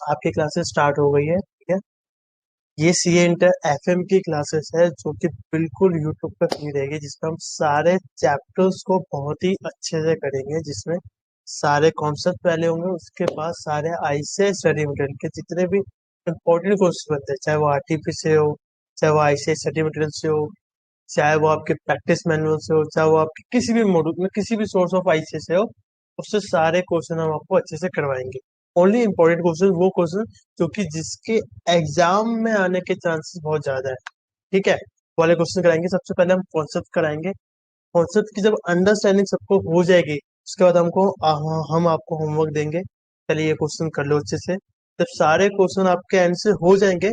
आपकी classes start हो गई है, ठीक है। ये सीए इंटर एफएम की क्लासेस है जो कि बिल्कुल यूट्यूब पर फ्री रहेगी, जिसमें हम सारे चैप्टर्स को बहुत ही अच्छे से करेंगे, जिसमें सारे कॉन्सेप्ट पहले होंगे, उसके बाद सारे आईसीआई स्टडी मटेरियल के जितने भी इंपॉर्टेंट क्वेश्चन बनते हैं, चाहे वो आरटीपी से हो, चाहे वो आईसीआई स्टडी मटेरियल से हो, चाहे वो आपके प्रैक्टिस मैनुअल से हो, चाहे वो आपके किसी भी मॉड्यूल में किसी भी सोर्स ऑफ आईसीआई से हो, उससे सारे क्वेश्चन हम आपको अच्छे से करवाएंगे। ओनली इंपॉर्टेंट क्वेश्चन, वो क्वेश्चन जो कि जिसके एग्जाम में आने के चांसेस बहुत ज्यादा है, ठीक है, वाले क्वेश्चन कराएंगे। सबसे पहले हम कॉन्सेप्ट कराएंगे। कॉन्सेप्ट की जब अंडरस्टैंडिंग सबको हो जाएगी, उसके बाद हम आपको होमवर्क देंगे, चलिए ये क्वेश्चन कर लो अच्छे से। जब सारे क्वेश्चन आपके एंड से हो जाएंगे,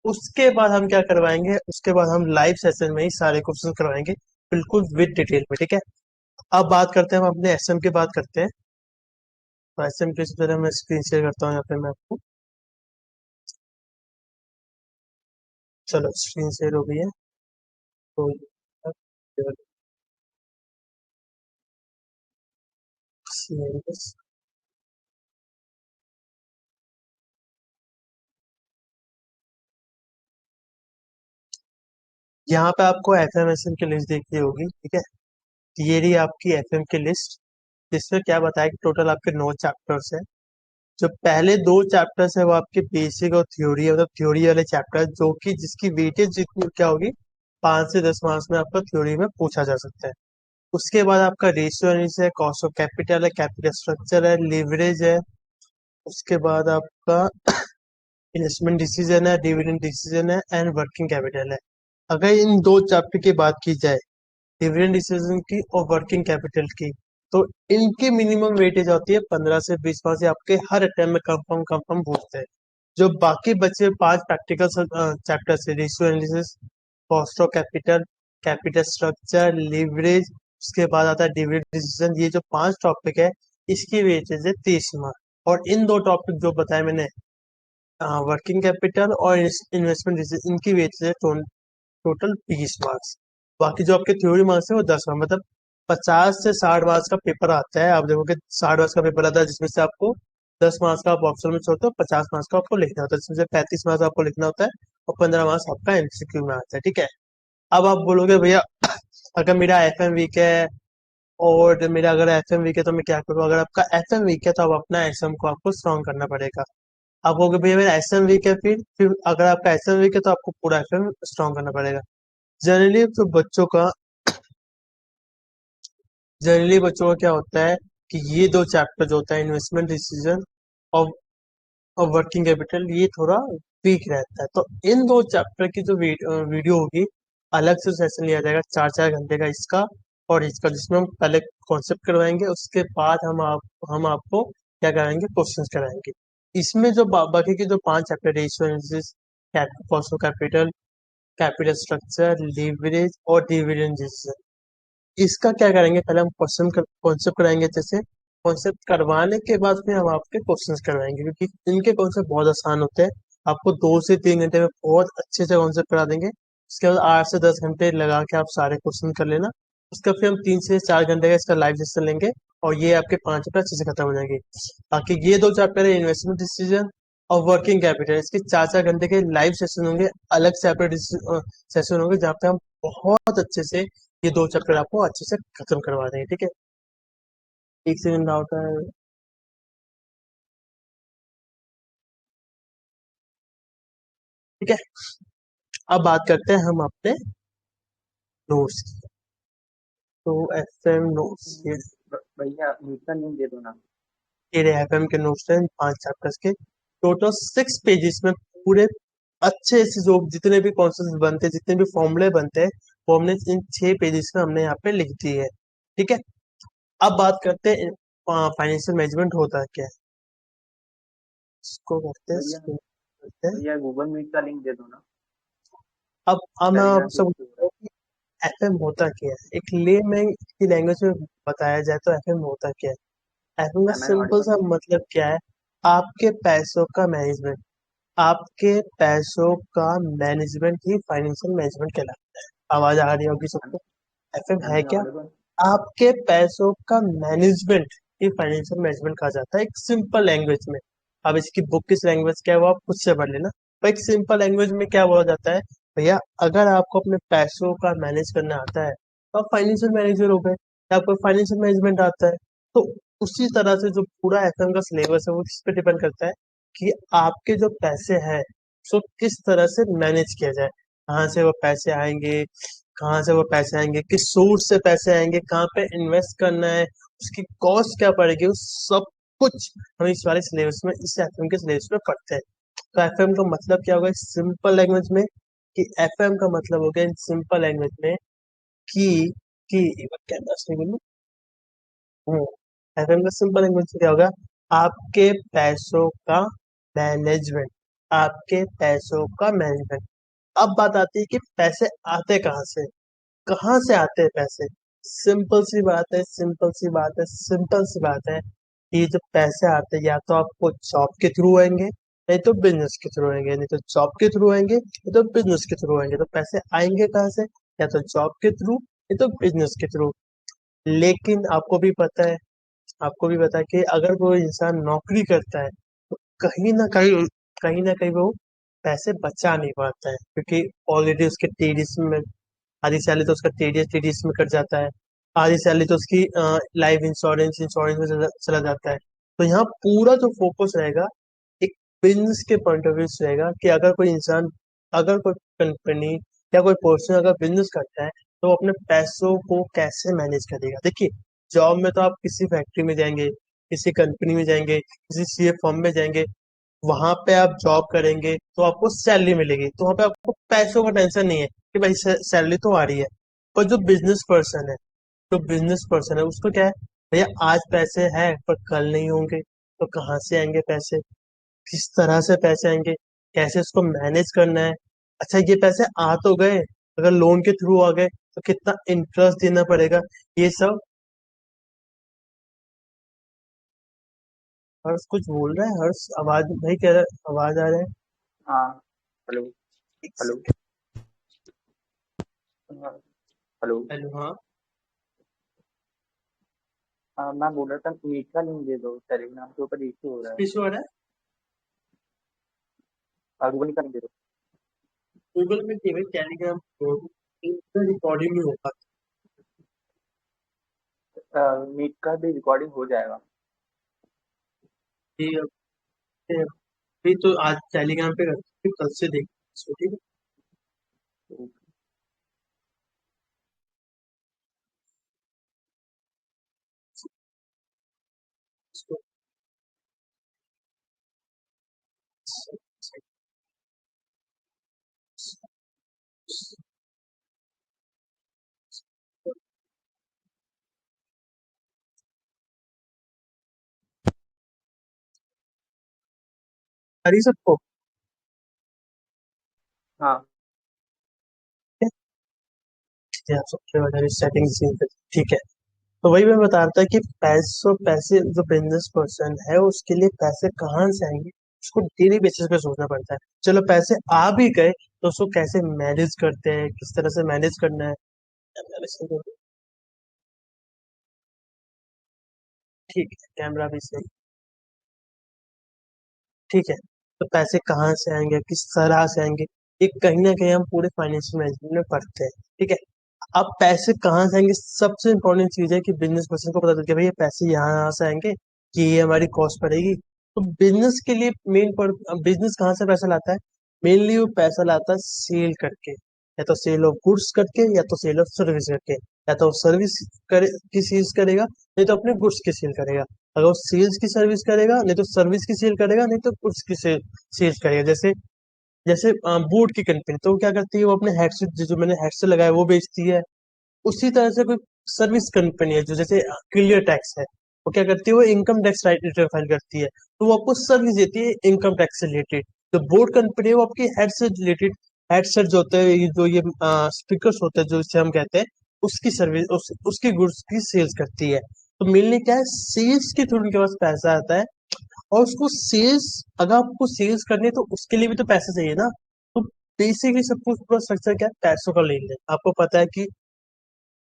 उसके बाद हम क्या करवाएंगे, उसके बाद हम लाइव सेशन में ही सारे क्वेश्चन करवाएंगे, बिल्कुल विद डिटेल में, ठीक है। अब बात करते हैं, हम अपने एसएम की बात करते हैं। तो एसएम की सबसे पहले मैं स्क्रीन शेयर करता हूँ यहाँ पे मैं आपको। चलो स्क्रीन शेयर हो गई है। तो यहाँ पे आपको एफएमएसएम की लिस्ट देखनी होगी, ठीक है। ये रही आपकी एफएम की लिस्ट, जिसमें क्या बताया कि टोटल आपके 9 चैप्टर्स है। जो पहले 2 चैप्टर्स है वो आपके बेसिक और थ्योरी है, मतलब थ्योरी वाले चैप्टर, जो कि जिसकी वेटेज जितनी क्या होगी, 5 से 10 मार्क्स में आपका थ्योरी में पूछा जा सकता है। उसके बाद आपका रेशियो एनालिसिस है, कॉस्ट ऑफ कैपिटल है, कैपिटल स्ट्रक्चर है, लिवरेज है। उसके बाद आपका इन्वेस्टमेंट डिसीजन है, डिविडेंड डिसीजन है, एंड वर्किंग कैपिटल है। अगर इन 2 चैप्टर की बात की जाए, डिविडेंड डिसीजन की और वर्किंग कैपिटल की, तो इनकी मिनिमम वेटेज होती है 15 से 20 मार्क्स, से आपके हर अटेम्प्ट में कंफर्म कंफर्म पूछते हैं। जो बाकी बचे 5 प्रैक्टिकल चैप्टर है, ratio analysis, cost of capital, capital structure, leverage, उसके बाद आता है डिविडेंड डिसीजन, ये जो 5 टॉपिक है, इसकी वेटेज है 30 मार्क्स। और इन 2 टॉपिक जो बताए मैंने, वर्किंग कैपिटल और इन्वेस्टमेंट डिसीजन, इनकी वेटेज है टोटल 20 मार्क्स। बाकी जो आपके थ्योरी मार्क्स है वो 10 मार्क्स, मतलब 50 से 60 मार्क्स का पेपर आता है। आप देखोगे 60 मार्क्स का पेपर आता है, जिसमें से आपको 10 मार्क्स का आप ऑप्शन में छोड़ते हो, 50 मार्क्स का आपको लिखना होता है, जिसमें से 35 मार्क्स आपको लिखना होता है, और 15 मार्क्स आपका एमसीक्यू में आता है, ठीक है। अब आप बोलोगे भैया अगर मेरा एफएम वीक है, और मेरा अगर एफएम वीक है तो मैं क्या करूँ। अगर आपका एफएम वीक है तो आप अपना एसएम को आपको स्ट्रॉन्ग करना पड़ेगा। आप कहोगे भैया मेरा एसएम वीक है, फिर अगर आपका एसएम वीक है तो आपको पूरा एफएम स्ट्रॉन्ग करना पड़ेगा। जनरली तो बच्चों का जनरली बच्चों का क्या होता है कि ये 2 चैप्टर जो होता है, इन्वेस्टमेंट डिसीजन और वर्किंग कैपिटल, ये थोड़ा वीक रहता है। तो इन 2 चैप्टर की जो वीडियो होगी, अलग से सेशन लिया जाएगा 4-4 घंटे का, इसका और इसका, जिसमें हम पहले कॉन्सेप्ट करवाएंगे, उसके बाद हम आपको क्या कराएंगे, क्वेश्चंस कराएंगे। इसमें जो बाकी के जो 5 chapter, ratio analysis, cost of capital, capital structure, leverage और डिविडेंड, इसका क्या करेंगे, पहले हम क्वेश्चन कॉन्सेप्ट कराएंगे अच्छे से। कॉन्सेप्ट करवाने के बाद फिर हम आपके क्वेश्चंस करवाएंगे, क्योंकि इनके कॉन्सेप्ट बहुत आसान होते हैं। आपको 2 से 3 घंटे में बहुत अच्छे से कॉन्सेप्ट करा देंगे। उसके बाद 8 से 10 घंटे लगा के आप सारे क्वेश्चन कर लेना। उसका फिर हम 3 से 4 घंटे का इसका लाइव सेशन लेंगे, और ये आपके 5 चैप्टर अच्छे से खत्म हो जाएंगे। बाकी ये 2 चैप्टर है, इन्वेस्टमेंट डिसीजन और वर्किंग कैपिटल, इसके 4-4 घंटे के लाइव सेशन होंगे, अलग सेपरेट सेशन होंगे, जहाँ पे हम बहुत अच्छे से ये 2 चैप्टर आपको अच्छे से खत्म करवा देंगे, ठीक है। एक सेकंड डाउट है, ठीक है। अब बात करते हैं हम अपने नोट्स की। तो एफएम नोट्स, भैया मीट का लिंक दे दो ना। ये रहे एफएम के नोट्स हैं 5 चैप्टर्स के, टोटल 6 पेजेस में पूरे अच्छे से जो जितने भी कॉन्सेप्ट बनते हैं, जितने भी फॉर्मूले बनते हैं, वो हमने इन 6 पेजेस में हमने यहाँ पे लिख दी है, ठीक है। अब बात करते हैं फाइनेंशियल मैनेजमेंट होता है क्या है, इसको करते हैं भैया screen करते हैं। भैया गूगल मीट का लिंक दे दो ना। अब मैं टेलीग्राम पे आपसे इशू हो रहा पूछता हूँ, एफएम होता क्या है, एक लेमैन की लैंग्वेज में बताया जाए तो एफएम होता क्या है। एफएम का है। मैं सिंपल ऑडिबल। सा मतलब क्या है, आपके पैसों का मैनेजमेंट। आपके पैसों का मैनेजमेंट ही फाइनेंशियल मैनेजमेंट कहलाता है। आवाज आ रही होगी सबको, एफएम एम है आई क्या, ऑडिबल। आपके पैसों का मैनेजमेंट ही फाइनेंशियल मैनेजमेंट कहा जाता है, एक सिंपल लैंग्वेज में। अब इसकी बुक किस लैंग्वेज क्या है वो आप खुद से पढ़ लेना। पर एक सिंपल लैंग्वेज में क्या बोला जाता है, भैया अगर आपको अपने पैसों का मैनेज करना आता है तो आप फाइनेंशियल मैनेजर हो गए, या आपको फाइनेंशियल मैनेजमेंट आता है। तो उसी तरह से जो पूरा एफएम का सिलेबस है वो किस पे डिपेंड करता है कि आपके जो पैसे हैं उसको किस तरह से मैनेज किया जाए, कहाँ से वो पैसे आएंगे, कहाँ से वो पैसे आएंगे, किस सोर्स से पैसे आएंगे, कहाँ पे इन्वेस्ट करना है, उसकी कॉस्ट क्या पड़ेगी, उस सब कुछ हम इस वाले सिलेबस में, इस एफएम के सिलेबस में पढ़ते हैं। तो एफएम का मतलब क्या होगा सिंपल लैंग्वेज में, कि एफएम का मतलब हो गया इन सिंपल लैंग्वेज में कि एक बार कैमरा से बोलूं। एफएम का सिंपल लैंग्वेज में क्या होगा, आपके पैसों का मैनेजमेंट, आपके पैसों का मैनेजमेंट। अब बात आती है कि पैसे आते कहाँ से आते हैं पैसे। सिंपल सी बात है, सिंपल सी बात है, सिंपल सी बात है। ये जो पैसे आते हैं या तो आपको जॉब के थ्रू आएंगे, नहीं तो बिजनेस के थ्रू आएंगे, नहीं तो जॉब के थ्रू आएंगे, नहीं तो बिजनेस के थ्रू आएंगे। तो पैसे आएंगे कहाँ से, या तो जॉब के थ्रू, नहीं तो बिजनेस के थ्रू। लेकिन आपको भी पता है कि अगर कोई इंसान नौकरी करता है तो कहीं ना कहीं वो पैसे बचा नहीं पाता है, क्योंकि ऑलरेडी उसके टीडीएस में आधी सैलरी तो उसका टीडीएस टीडीएस में कट जाता है, आधी सैलरी तो उसकी लाइफ इंश्योरेंस इंश्योरेंस में चला जाता है। तो यहाँ पूरा जो फोकस रहेगा एक बिजनेस के पॉइंट ऑफ व्यू से रहेगा कि अगर कोई कंपनी या कोई पर्सन अगर बिजनेस करता है तो वो अपने पैसों को कैसे मैनेज करेगा। देखिए, जॉब में तो आप किसी फैक्ट्री में जाएंगे, किसी कंपनी में जाएंगे, किसी सीए फर्म में जाएंगे, वहां पे आप जॉब करेंगे तो आपको सैलरी मिलेगी, तो वहां पे आपको पैसों का टेंशन नहीं है कि भाई सैलरी तो आ रही है। पर जो बिजनेस पर्सन है उसको क्या है, भैया आज पैसे हैं पर कल नहीं होंगे, तो कहाँ से आएंगे पैसे, किस तरह से पैसे आएंगे, कैसे उसको मैनेज करना है। अच्छा ये पैसे आ तो गए, अगर लोन के थ्रू आ गए तो कितना इंटरेस्ट देना पड़ेगा, ये सब। हर्ष कुछ बोल रहा है, हर्ष आवाज भाई कह रहा है, आवाज आ रहा है। हाँ। हेलो। एक हेलो। सेकंड। हाँ, हेलो। हेलो, हाँ। हाँ, मैं बोल रहा था मीट का लिंक दे दो, टेलीग्राम के ऊपर इशू हो रहा है। इशू आ रहा है। गूगल का लिंक दे गूगल में केवल टेलीग्राम रिकॉर्डिंग नहीं हो पाती। दो, मीट का भी रिकॉर्डिंग हो जाएगा। ये अभी तो आज टेलीग्राम पे करते हैं, फिर कल से देखते हैं इसको, ठीक है। तो इसको सारी सबको हाँ। आप सबसे बता सेटिंग सीन पे, ठीक है। तो वही मैं बता रहा था कि पैसे जो बिजनेस पर्सन है उसके लिए पैसे कहाँ से आएंगे, उसको डेली बेसिस पे सोचना पड़ता है। चलो पैसे आ भी गए तो उसको कैसे मैनेज करते हैं, किस तरह से मैनेज करना है। ठीक है, कैमरा भी सही, ठीक है। तो पैसे कहाँ से आएंगे, किस तरह से आएंगे, ये कहीं ना कहीं हम पूरे फाइनेंशियल मैनेजमेंट में पढ़ते हैं, ठीक है। अब पैसे कहाँ से आएंगे, सबसे इंपॉर्टेंट चीज है कि बिजनेस पर्सन को पता चल कि भाई ये पैसे यहाँ से आएंगे, कि ये हमारी कॉस्ट पड़ेगी। तो बिजनेस के लिए बिजनेस कहाँ से पैसा लाता है, मेनली वो पैसा लाता है सेल करके, या तो सेल ऑफ गुड्स करके, या तो सेल ऑफ सर्विस करके। या तो सर्विस करे की सेल्स करेगा, नहीं तो अपने गुड्स की सेल करेगा। अगर वो सेल्स की सर्विस करेगा, नहीं तो सर्विस की सेल करेगा, नहीं तो गुड्स की सेल्स करेगा। जैसे जैसे बोट की कंपनी तो वो क्या करती है, वो अपने हेडसेट जो मैंने हेडसेट लगाया वो बेचती है। उसी तरह से कोई सर्विस कंपनी है जो जैसे क्लियर टैक्स है, वो क्या करती है, वो इनकम टैक्स रिटर्न फाइल करती है, तो वो आपको सर्विस देती है इनकम टैक्स से रिलेटेड। जो बोर्ड कंपनी है वो आपकी हेड से रिलेटेड, हेडसेट जो होते हैं, जो ये स्पीकर्स होते हैं जो इसे हम कहते हैं, उसकी सर्विस उसकी गुड्स की सेल्स करती है। तो मेनली क्या है, सेल्स के थ्रू उनके पास पैसा आता है। और उसको सेल्स, अगर आपको सेल्स करनी है तो उसके लिए भी तो पैसा चाहिए ना। तो बेसिकली सब कुछ पूरा स्ट्रक्चर क्या है, पैसों का लेन देन। आपको पता है कि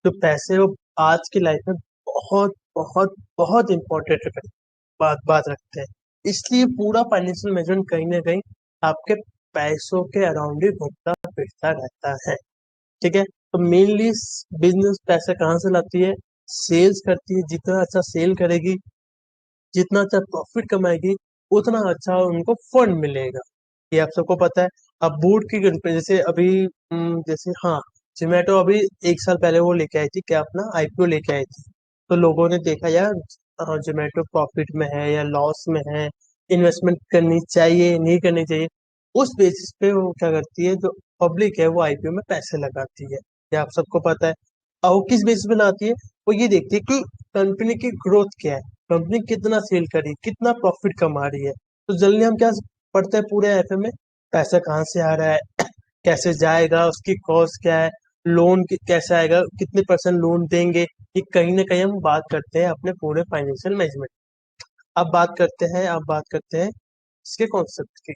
जो पैसे वो आज की लाइफ में बहुत बहुत बहुत इंपॉर्टेंट बात बात रखते हैं। इसलिए पूरा फाइनेंशियल मैनेजमेंट कहीं ना कहीं आपके पैसों के अराउंड ही घूमता फिरता रहता है। ठीक है, तो मेनली बिजनेस पैसा कहाँ से लाती है? सेल्स करती है। जितना अच्छा सेल करेगी, जितना अच्छा प्रॉफिट कमाएगी, उतना अच्छा उनको फंड मिलेगा। ये आप सबको पता है। अब बोर्ड की कंपनी जैसे अभी जैसे हाँ, जोमेटो अभी 1 साल पहले वो लेके आई थी क्या, अपना आईपीओ लेके आई थी। तो लोगों ने देखा यार जोमेटो प्रॉफिट में है या लॉस में है, इन्वेस्टमेंट करनी चाहिए नहीं करनी चाहिए। उस बेसिस पे वो क्या करती है, जो पब्लिक है वो आईपीओ में पैसे लगाती है। ये आप सबको पता है। और वो किस बेसिस पे लगाती है? वो ये देखती है कि कंपनी की ग्रोथ क्या है, कंपनी कितना सेल करी, कितना प्रॉफिट कमा रही है। तो जल्दी हम क्या पढ़ते हैं पूरे एफए में, पैसा कहाँ से आ रहा है, कैसे जाएगा, उसकी कॉस्ट क्या है, लोन कैसे आएगा, कितने परसेंट लोन देंगे। ये कहीं ना कहीं हम बात करते हैं अपने पूरे फाइनेंशियल मैनेजमेंट। अब बात करते हैं इसके कॉन्सेप्ट की।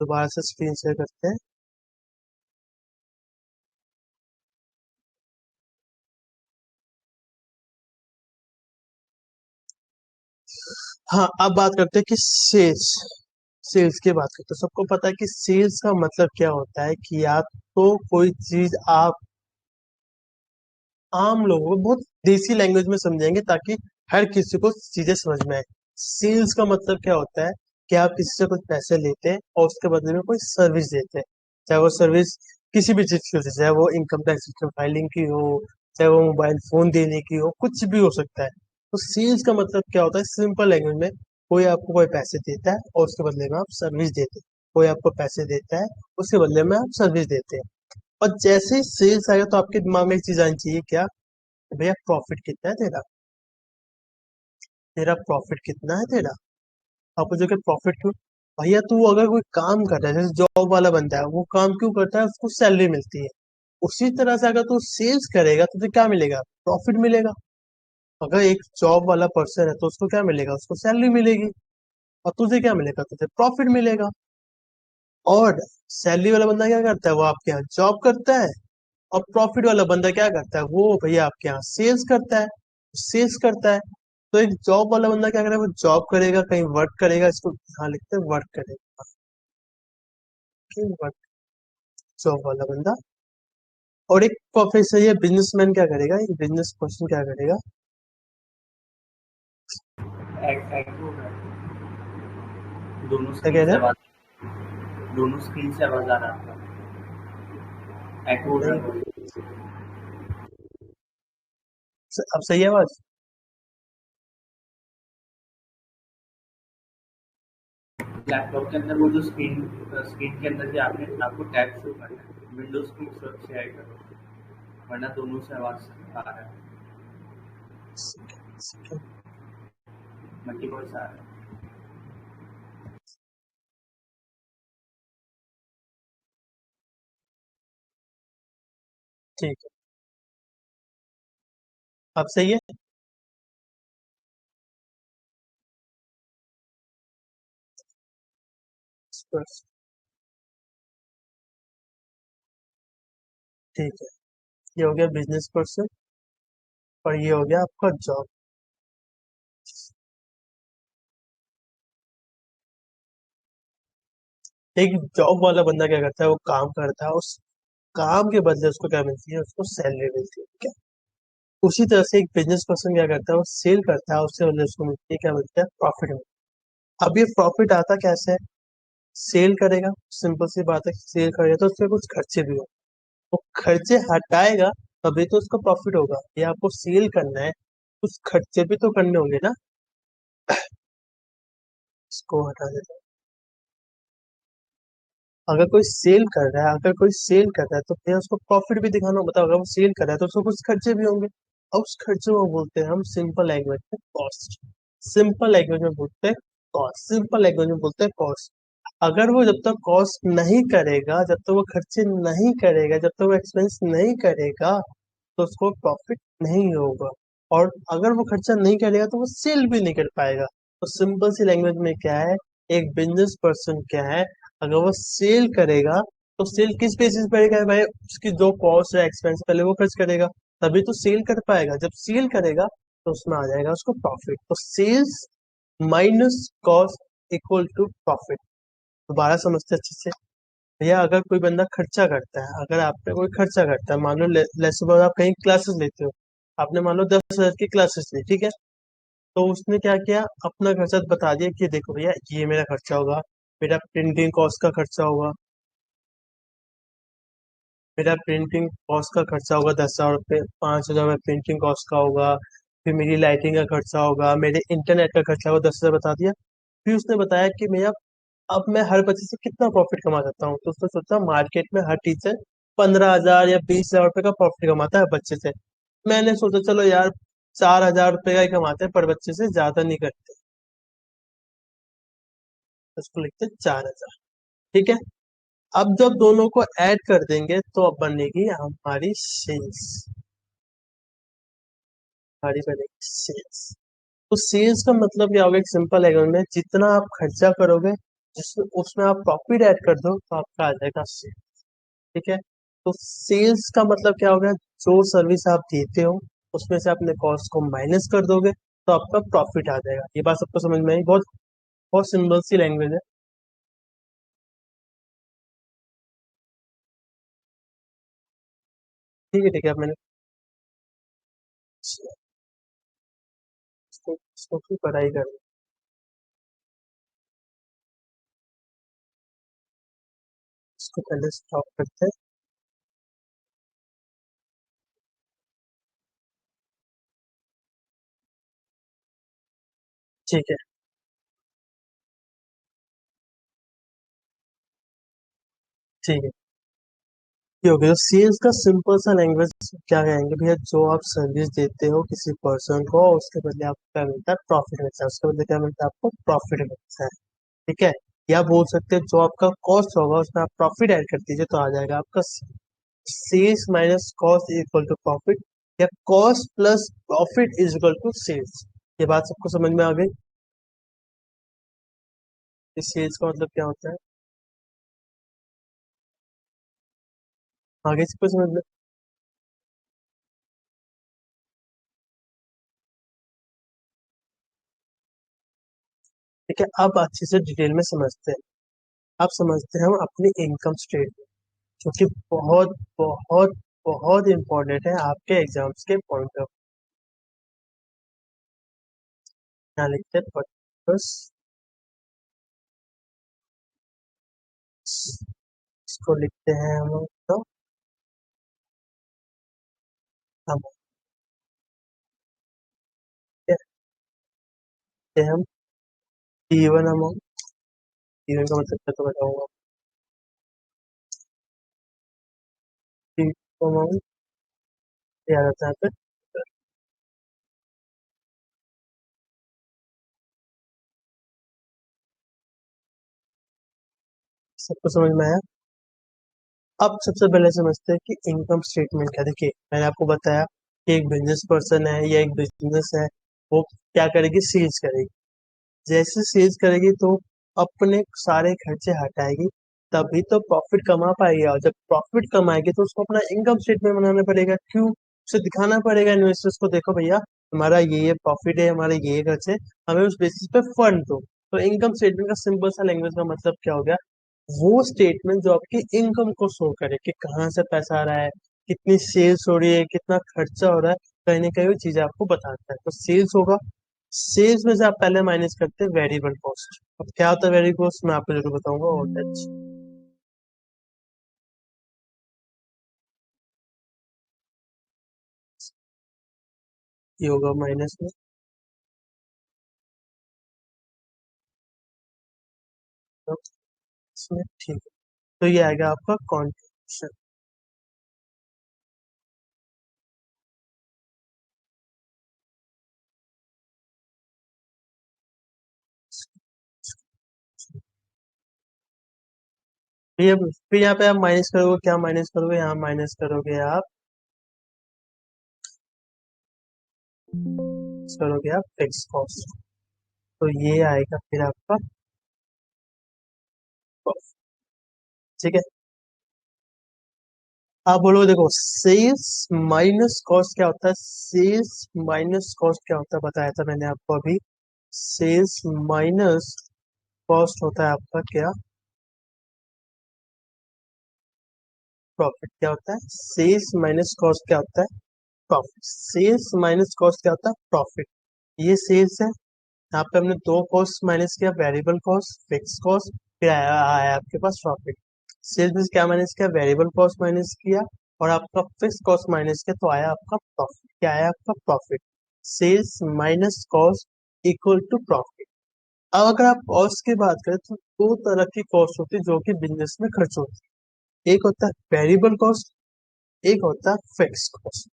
दोबारा से स्क्रीन शेयर करते हैं। हाँ, अब बात करते हैं कि सेल्स सेल्स की बात करते हैं। सबको पता है कि सेल्स का मतलब क्या होता है, कि आप तो कोई चीज आप आम लोगों को बहुत देसी लैंग्वेज में समझाएंगे ताकि हर किसी को चीजें समझ में आए। सेल्स का मतलब क्या होता है, कि आप किसी से कुछ पैसे लेते हैं और उसके बदले में कोई सर्विस देते हैं। चाहे वो सर्विस किसी भी चीज की हो, चाहे वो इनकम टैक्स रिटर्न फाइलिंग की हो, चाहे वो मोबाइल फोन देने की हो, कुछ भी हो सकता है। तो सेल्स का मतलब क्या होता है सिंपल लैंग्वेज में, कोई आपको कोई पैसे देता है और उसके बदले में आप सर्विस देते हैं। कोई आपको पैसे देता है, उसके बदले में आप सर्विस देते हैं। और जैसे ही सेल्स आएगा तो आपके दिमाग में एक चीज आनी चाहिए क्या, भैया प्रॉफिट कितना है तेरा, तेरा प्रॉफिट कितना है तेरा। आप पूछोगे प्रॉफिट क्यों? भैया तू अगर कोई काम कर रहा है, जैसे जॉब वाला बंदा है, वो काम क्यों करता है, उसको सैलरी मिलती है। उसी तरह से अगर तू सेल्स करेगा तो तुझे क्या मिलेगा, प्रॉफिट मिलेगा। अगर एक जॉब वाला पर्सन है तो उसको क्या मिलेगा, उसको सैलरी मिलेगी। और तुझे क्या मिलेगा, तुझे प्रॉफिट मिलेगा। और सैलरी वाला बंदा क्या करता है, वो आपके यहाँ जॉब करता है। और प्रॉफिट वाला बंदा क्या करता है, वो भैया आपके यहाँ सेल्स करता है। सेल्स करता है। तो एक जॉब वाला बंदा क्या करेगा, वो जॉब करेगा, कहीं वर्क करेगा, इसको यहाँ लिखते हैं वर्क करेगा। कि वर्क, जॉब वाला बंदा। और एक प्रोफेसर या बिजनेसमैन क्या करेगा, एक बिजनेस पर्सन क्या करेगा। एको हो रहा है। दोनों क्या स्क्रीन कह से रहे हैं? आवाज, दोनों स्क्रीन से आवाज आ रहा था। एको हो रहा नहीं, है। अब सही है आवाज? लैपटॉप के अंदर वो जो स्क्रीन स्क्रीन के अंदर भी आपने आपको टैब शो करना है, विंडोज की से ऐड करो, वरना दोनों से आवाज आ रहा है, मल्टीपल से आ रहा है। ठीक है, अब सही है। बस, ठीक है। ये हो गया बिजनेस पर्सन और ये हो गया आपका जॉब। एक जॉब वाला बंदा क्या करता है, वो काम करता है, उस काम के बदले उसको क्या मिलती है, उसको सैलरी मिलती है। ठीक है। उसी तरह से एक बिजनेस पर्सन क्या करता है, वो सेल करता है, उससे बदले उसको मिलती है क्या, मिलता है प्रॉफिट। अब ये प्रॉफिट आता कैसे है, सेल करेगा, सिंपल सी बात है, सेल करेगा तो उसके कुछ खर्चे भी हो, वो खर्चे हटाएगा तभी तो उसका प्रॉफिट होगा। ये आपको सेल करना है, कुछ खर्चे भी तो करने होंगे ना। इसको हटा देते हैं। अगर कोई सेल कर रहा है, अगर कोई सेल कर रहा है तो फिर उसको प्रॉफिट भी दिखाना होगा। मतलब अगर वो सेल कर रहा है तो उसको कुछ खर्चे भी होंगे, और उस खर्चे को बोलते हैं हम सिंपल लैंग्वेज में कॉस्ट। सिंपल लैंग्वेज में बोलते हैं कॉस्ट, सिंपल लैंग्वेज में बोलते हैं कॉस्ट। अगर वो जब तक कॉस्ट नहीं करेगा, जब तक वो खर्चे नहीं करेगा, जब तक वो एक्सपेंस नहीं करेगा, तो उसको प्रॉफिट नहीं होगा। और अगर वो खर्चा नहीं करेगा तो वो सेल भी नहीं कर पाएगा। तो सिंपल सी लैंग्वेज में क्या है, एक बिजनेस पर्सन क्या है, अगर वो सेल करेगा तो सेल किस बेसिस पे करेगा भाई, उसकी जो कॉस्ट है एक्सपेंस पहले वो खर्च करेगा। तभी तो सेल कर पाएगा, जब सेल करेगा तो उसमें आ जाएगा उसको प्रॉफिट। तो sales minus cost equal to profit. दोबारा समझते हैं अच्छे से। भैया अगर कोई बंदा खर्चा करता है, अगर आप पे कोई खर्चा करता है, मान लो लेट्स सपोज आप कहीं क्लासेस लेते हो, आपने मान लो 10,000 की क्लासेस ली, ठीक है। तो उसने क्या किया, अपना खर्चा बता दिया कि देखो भैया ये मेरा खर्चा होगा, मेरा प्रिंटिंग कॉस्ट का खर्चा होगा, मेरा प्रिंटिंग कॉस्ट का खर्चा होगा 10,000 रुपये, 5,000 में प्रिंटिंग कॉस्ट का होगा, फिर मेरी लाइटिंग का खर्चा होगा, मेरे इंटरनेट का खर्चा होगा, 10,000 बता दिया। फिर उसने बताया कि भैया अब मैं हर बच्चे से कितना प्रॉफिट कमा सकता हूँ, तो उसने सोचा मार्केट में हर टीचर 15,000 या 20,000 रुपये का प्रॉफिट कमाता है बच्चे से। मैंने सोचा चलो यार 4,000 रुपये का ही कमाते हैं पर बच्चे से, ज्यादा नहीं करते, उसको लिखते 4,000। ठीक है। अब जब दोनों को ऐड कर देंगे तो अब बनेगी हमारी सेल्स, हमारी बनेगी सेल्स। तो सेल्स का मतलब क्या होगा, एक सिंपल है में जितना आप खर्चा करोगे जिसमें उसमें आप प्रॉफिट ऐड कर दो तो आपका आ जाएगा सेल। ठीक है। तो सेल्स का मतलब क्या होगा, जो सर्विस आप देते हो उसमें से अपने कॉस्ट को माइनस कर दोगे तो आपका प्रॉफिट आ जाएगा। ये बात सबको समझ में आई, बहुत बहुत सिंपल सी लैंग्वेज है। ठीक है, अब मैंने इसको की पढ़ाई कर, इसको पहले स्टॉप करते हैं। ठीक है। ठीक है, ये हो गया। तो सेल्स का सिंपल सा लैंग्वेज क्या कहेंगे भैया, जो आप सर्विस देते हो किसी पर्सन को और उसके बदले आपको क्या मिलता है, प्रॉफिट मिलता है, उसके बदले क्या मिलता है, आपको प्रॉफिट मिलता है। ठीक है। या बोल सकते हैं जो आपका कॉस्ट होगा उसमें आप प्रॉफिट ऐड कर दीजिए तो आ जाएगा आपका sales minus cost equal to profit, या cost plus profit is equal to sales. ये बात सबको समझ में आ गई, कि सेल्स का मतलब क्या होता है, आगे सबको समझ में। ठीक है, अब अच्छे से डिटेल में समझते हैं। अब समझते हैं हम अपनी इनकम स्टेटमेंट, जो कि बहुत बहुत बहुत इंपॉर्टेंट है आपके एग्जाम्स के पॉइंट ऑफ। यहाँ लिखते हैं पर्पस, इसको लिखते हैं हम तो हम लिखते हैं हम ईवन अमाउंट। ईवन का मतलब क्या तो बताऊंगा, अमाउंट याद आता है फिर। सबको समझ में आया। अब सबसे पहले समझते हैं कि इनकम स्टेटमेंट क्या। देखिए मैंने आपको बताया कि एक बिजनेस पर्सन है या एक बिजनेस है, वो क्या करेगी, सेल्स करेगी। जैसे सेल्स करेगी तो अपने सारे खर्चे हटाएगी, तभी तो प्रॉफिट कमा पाएगी। और जब प्रॉफिट कमाएगी तो उसको अपना इनकम स्टेटमेंट बनाना पड़ेगा। क्यों, उसे दिखाना पड़ेगा इन्वेस्टर्स को, देखो भैया हमारा ये प्रॉफिट है, हमारे ये खर्चे, हमें उस बेसिस पे फंड दो। तो इनकम स्टेटमेंट का सिंपल सा लैंग्वेज का मतलब क्या हो गया, वो स्टेटमेंट जो आपकी इनकम को शो करे कि कहाँ से पैसा आ रहा है, कितनी सेल्स हो रही है, कितना खर्चा हो रहा है, कहीं ना कहीं वो चीजें आपको बताता है। तो सेल्स होगा, सेल्स में से आप पहले माइनस करते हैं वेरिएबल कॉस्ट। अब क्या होता है वेरिएबल कॉस्ट, मैं आपको जरूर बताऊंगा और टच। ये होगा माइनस में, तो इसमें ठीक है। तो ये आएगा आपका कॉन्ट्रीब्यूशन। फिर यहाँ पे आप माइनस करोगे, क्या माइनस करोगे, यहाँ माइनस करोगे आप फिक्स कॉस्ट। तो ये आएगा फिर आपका profit। ठीक है। आप बोलोगे देखो सेल्स माइनस कॉस्ट क्या होता है, सेल्स माइनस कॉस्ट क्या होता है बताया था मैंने आपको अभी। सेल्स माइनस कॉस्ट होता है आपका क्या, प्रॉफिट। क्या होता है सेल्स माइनस कॉस्ट, क्या होता है प्रॉफिट। सेल्स माइनस कॉस्ट क्या होता है प्रॉफिट। ये सेल्स है, यहाँ पे हमने दो कॉस्ट माइनस किया, वेरिएबल कॉस्ट फिक्स कॉस्ट, फिर आया आया आपके पास प्रॉफिट। सेल्स में क्या माइनस किया, वेरिएबल कॉस्ट माइनस किया और आपका फिक्स कॉस्ट माइनस किया, तो आया आपका प्रॉफिट। क्या आया आपका profit. Sales minus cost equal to profit. अब अगर आप कॉस्ट की बात करें तो दो तरह की कॉस्ट होती है जो कि बिजनेस में खर्च होती है, एक होता है वेरिएबल कॉस्ट, एक होता है फिक्स कॉस्ट।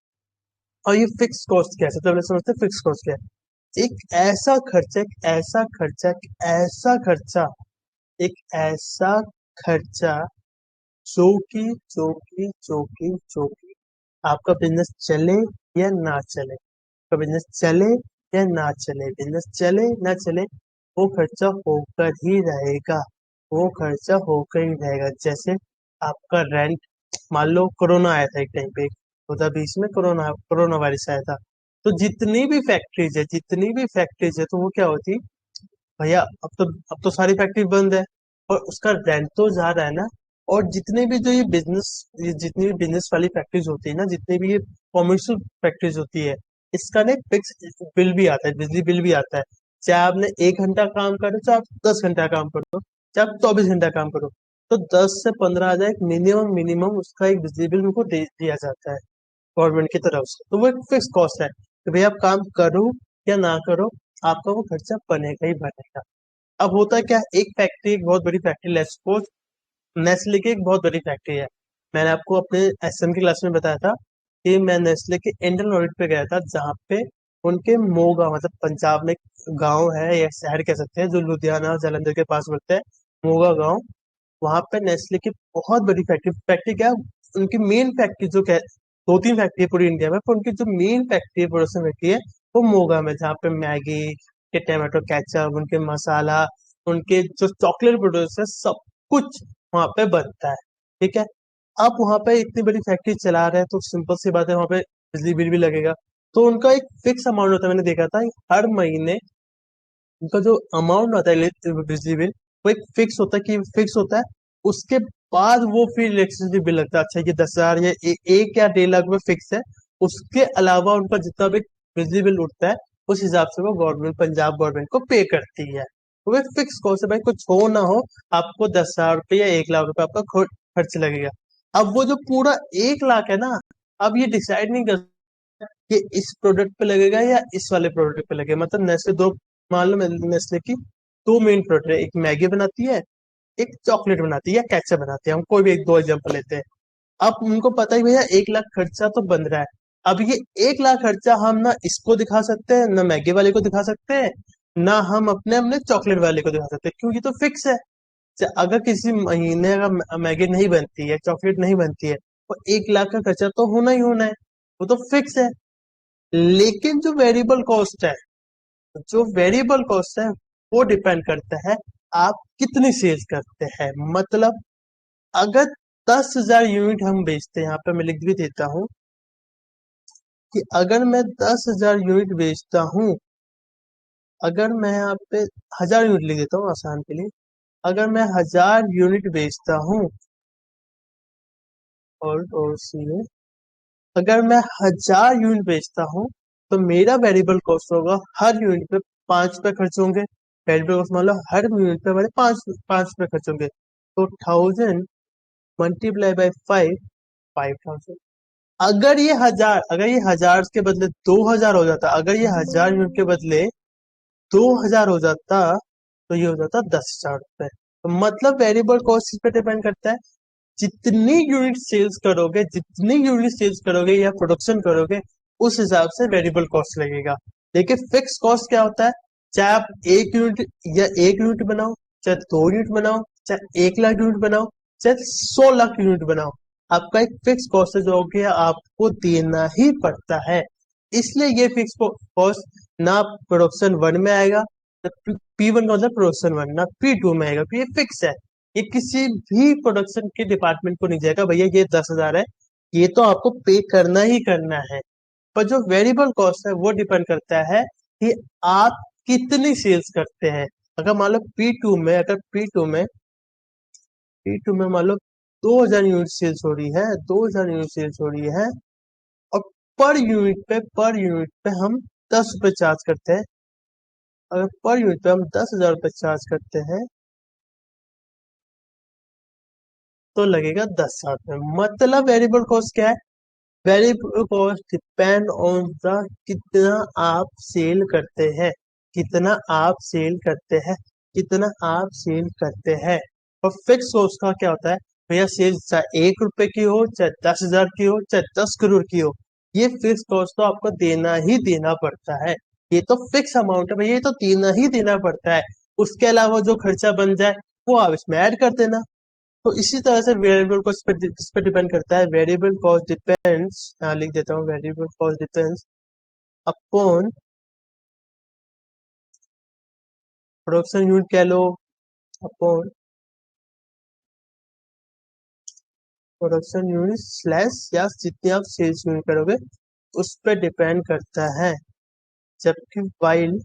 और ये फिक्स कॉस्ट क्या है, सबसे पहले समझते हैं फिक्स कॉस्ट क्या है। एक ऐसा खर्चा, एक ऐसा खर्चा, एक ऐसा खर्चा, एक ऐसा खर्चा जो कि जो कि जो कि जो कि आपका बिजनेस चले या ना चले, आपका बिजनेस चले या ना चले, बिजनेस चले ना चले, वो खर्चा होकर ही रहेगा, वो खर्चा होकर ही रहेगा। जैसे आपका रेंट, मान लो कोरोना आया था एक टाइम पे, 2020 में कोरोना कोरोना वायरस आया था, तो जितनी भी फैक्ट्रीज है, जितनी भी फैक्ट्रीज है, तो वो क्या होती, भैया अब तो सारी फैक्ट्री बंद है और उसका रेंट तो जा रहा है ना। और जितने भी जो ये जितनी भी बिजनेस वाली फैक्ट्रीज होती है ना, जितनी भी ये कॉमर्शियल फैक्ट्रीज होती है, इसका ना फिक्स बिल भी आता है, बिजली बिल भी आता है। चाहे आपने 1 घंटा काम करो, चाहे आप 10 घंटा काम करो, चाहे आप 24 घंटा काम करो, तो 10 से 15 हजार एक मिनिमम मिनिमम उसका एक बिजली बिल उनको दे दिया जाता है गवर्नमेंट की तरफ से। तो वो एक फिक्स कॉस्ट है कि भैया आप काम करो या ना करो, आपका वो खर्चा बनेगा ही बनेगा। अब होता क्या है, एक फैक्ट्री, एक बहुत बड़ी फैक्ट्री, लेट्स सपोज नेस्ले की एक बहुत बड़ी फैक्ट्री है। मैंने आपको अपने एसएम की क्लास में बताया था कि मैं नेस्ले के इंडियन ऑडिट पे गया था, जहाँ पे उनके मोगा, मतलब पंजाब में एक गाँव है या शहर कह सकते हैं जो लुधियाना और जालंधर के पास पड़ता है, मोगा गाँव। वहां पे नेस्ले की बहुत बड़ी फैक्ट्री, फैक्ट्री क्या, उनकी मेन फैक्ट्री जो कह, 2-3 फैक्ट्री है पूरी इंडिया में, पर उनकी जो मेन फैक्ट्री है, प्रोडक्शन फैक्ट्री है, वो मोगा में, जहाँ पे मैगी के टमाटो केचप, उनके मसाला, उनके जो चॉकलेट प्रोडक्ट्स है, सब कुछ वहां पे बनता है। ठीक है। आप वहां पे इतनी बड़ी फैक्ट्री चला रहे हैं तो सिंपल सी बात है, वहां पे बिजली बिल भी लगेगा। तो उनका एक फिक्स अमाउंट होता है, मैंने देखा था हर महीने उनका जो अमाउंट आता है बिजली बिल, वो एक फिक्स होता है, कि फिक्स होता है। उसके बाद वो फिर इलेक्ट्रिसिटी बिल लगता है, अच्छा ये 10 हजार या 1 या 1.5 लाख रुपए फिक्स है। उसके अलावा उनका जितना भी बिजली बिल उठता है, उस हिसाब से वो गवर्नमेंट, पंजाब गवर्नमेंट को पे करती है। तो वो एक फिक्स कॉस्ट है भाई, कुछ हो ना हो, आपको 10 हजार रुपये या 1 लाख रुपए आपका खर्च लगेगा। अब वो जो पूरा 1 लाख है ना, अब ये डिसाइड नहीं कर कि इस प्रोडक्ट पे लगेगा या इस वाले प्रोडक्ट पे लगेगा। मतलब नेस्ले दो, मान लो नेस्ले की दो मेन प्रोडक्ट है, एक मैगी बनाती है, एक चॉकलेट बनाती है या केचप बनाती है, हम कोई भी एक दो एग्जांपल लेते हैं। अब उनको पता ही भैया 1 लाख खर्चा तो बन रहा है। अब ये 1 लाख खर्चा हम ना इसको दिखा सकते हैं, ना मैगी वाले को दिखा सकते हैं, ना हम अपने अपने चॉकलेट वाले को दिखा सकते हैं, क्योंकि तो फिक्स है। अगर किसी महीने का मैगी नहीं बनती है, चॉकलेट नहीं बनती है, तो 1 लाख का खर्चा तो होना ही होना है, वो तो फिक्स है। लेकिन जो वेरिएबल कॉस्ट है, जो वेरिएबल कॉस्ट है, वो डिपेंड करता है आप कितनी सेल्स करते हैं। मतलब अगर 10 हजार यूनिट हम बेचते हैं, यहाँ पे मैं लिख भी देता हूँ कि अगर मैं 10 हजार यूनिट बेचता हूँ, अगर मैं यहाँ पे 1000 यूनिट लिख देता हूँ आसान के लिए, अगर मैं 1000 यूनिट बेचता हूँ, और सी, अगर मैं 1000 यूनिट बेचता हूँ, तो मेरा वेरिएबल कॉस्ट होगा हर यूनिट पे 5 रुपए खर्च होंगे। वेरिएबल कॉस्ट मान लो हर यूनिट पे हमारे 5 5 रुपए खर्च होंगे, तो 1000 मल्टीप्लाई बाई 5, 5000। अगर ये हजार के बदले 2000 हो जाता, अगर ये 1000 यूनिट के बदले 2000 हो जाता, तो ये हो जाता 10 हजार रुपए। तो मतलब वेरिएबल कॉस्ट इस पे डिपेंड करता है, जितनी यूनिट सेल्स करोगे, जितनी यूनिट सेल्स करोगे या प्रोडक्शन करोगे, उस हिसाब से वेरिएबल कॉस्ट लगेगा। देखिए फिक्स कॉस्ट क्या होता है, चाहे आप 1 यूनिट या 1 यूनिट बनाओ, चाहे 2 यूनिट बनाओ, चाहे 1 लाख यूनिट बनाओ, चाहे 100 लाख यूनिट बनाओ, आपका एक फिक्स कॉस्ट है जो कि आपको देना ही पड़ता है। इसलिए ये फिक्स कॉस्ट ना प्रोडक्शन 1 में आएगा, P1 का मतलब प्रोडक्शन 1, ना P2 में आएगा, तो ये फिक्स है। ये किसी भी प्रोडक्शन के डिपार्टमेंट को नहीं जाएगा भैया ये 10 हजार है, ये तो आपको पे करना ही करना है। पर जो वेरिएबल कॉस्ट है वो डिपेंड करता है कि आप कितनी सेल्स करते हैं। अगर मान लो P2 में मान लो 2000 यूनिट सेल्स हो रही है, 2000 यूनिट सेल्स हो रही है, और पर यूनिट पे हम 10 रुपए चार्ज करते हैं। अगर पर यूनिट पे हम 10,000 रुपए चार्ज करते हैं तो लगेगा 10,000 रुपए। मतलब वेरिएबल कॉस्ट क्या है? Variable cost depend on the कितना आप सेल करते हैं, कितना आप सेल करते हैं, कितना आप सेल करते हैं। और फिक्स कॉस्ट का क्या होता है? भैया सेल चाहे 1 रुपए की हो, चाहे 10,000 की हो, चाहे 10 करोड़ की हो, ये फिक्स कॉस्ट तो आपको देना ही देना पड़ता है। ये तो फिक्स अमाउंट है भैया, ये तो देना ही देना पड़ता है। उसके अलावा जो खर्चा बन जाए वो आप इसमें ऐड कर देना। तो इसी तरह से वेरिएबल कॉस्ट इस पे डिपेंड करता है। वेरिएबल कॉस्ट डिपेंड्स, यहाँ लिख देता हूँ, variable cost depends upon production unit कह लो, अपॉन प्रोडक्शन यूनिट स्लैश या जितनी आप सेल्स यूनिट करोगे उस पे डिपेंड करता है। जबकि वाइल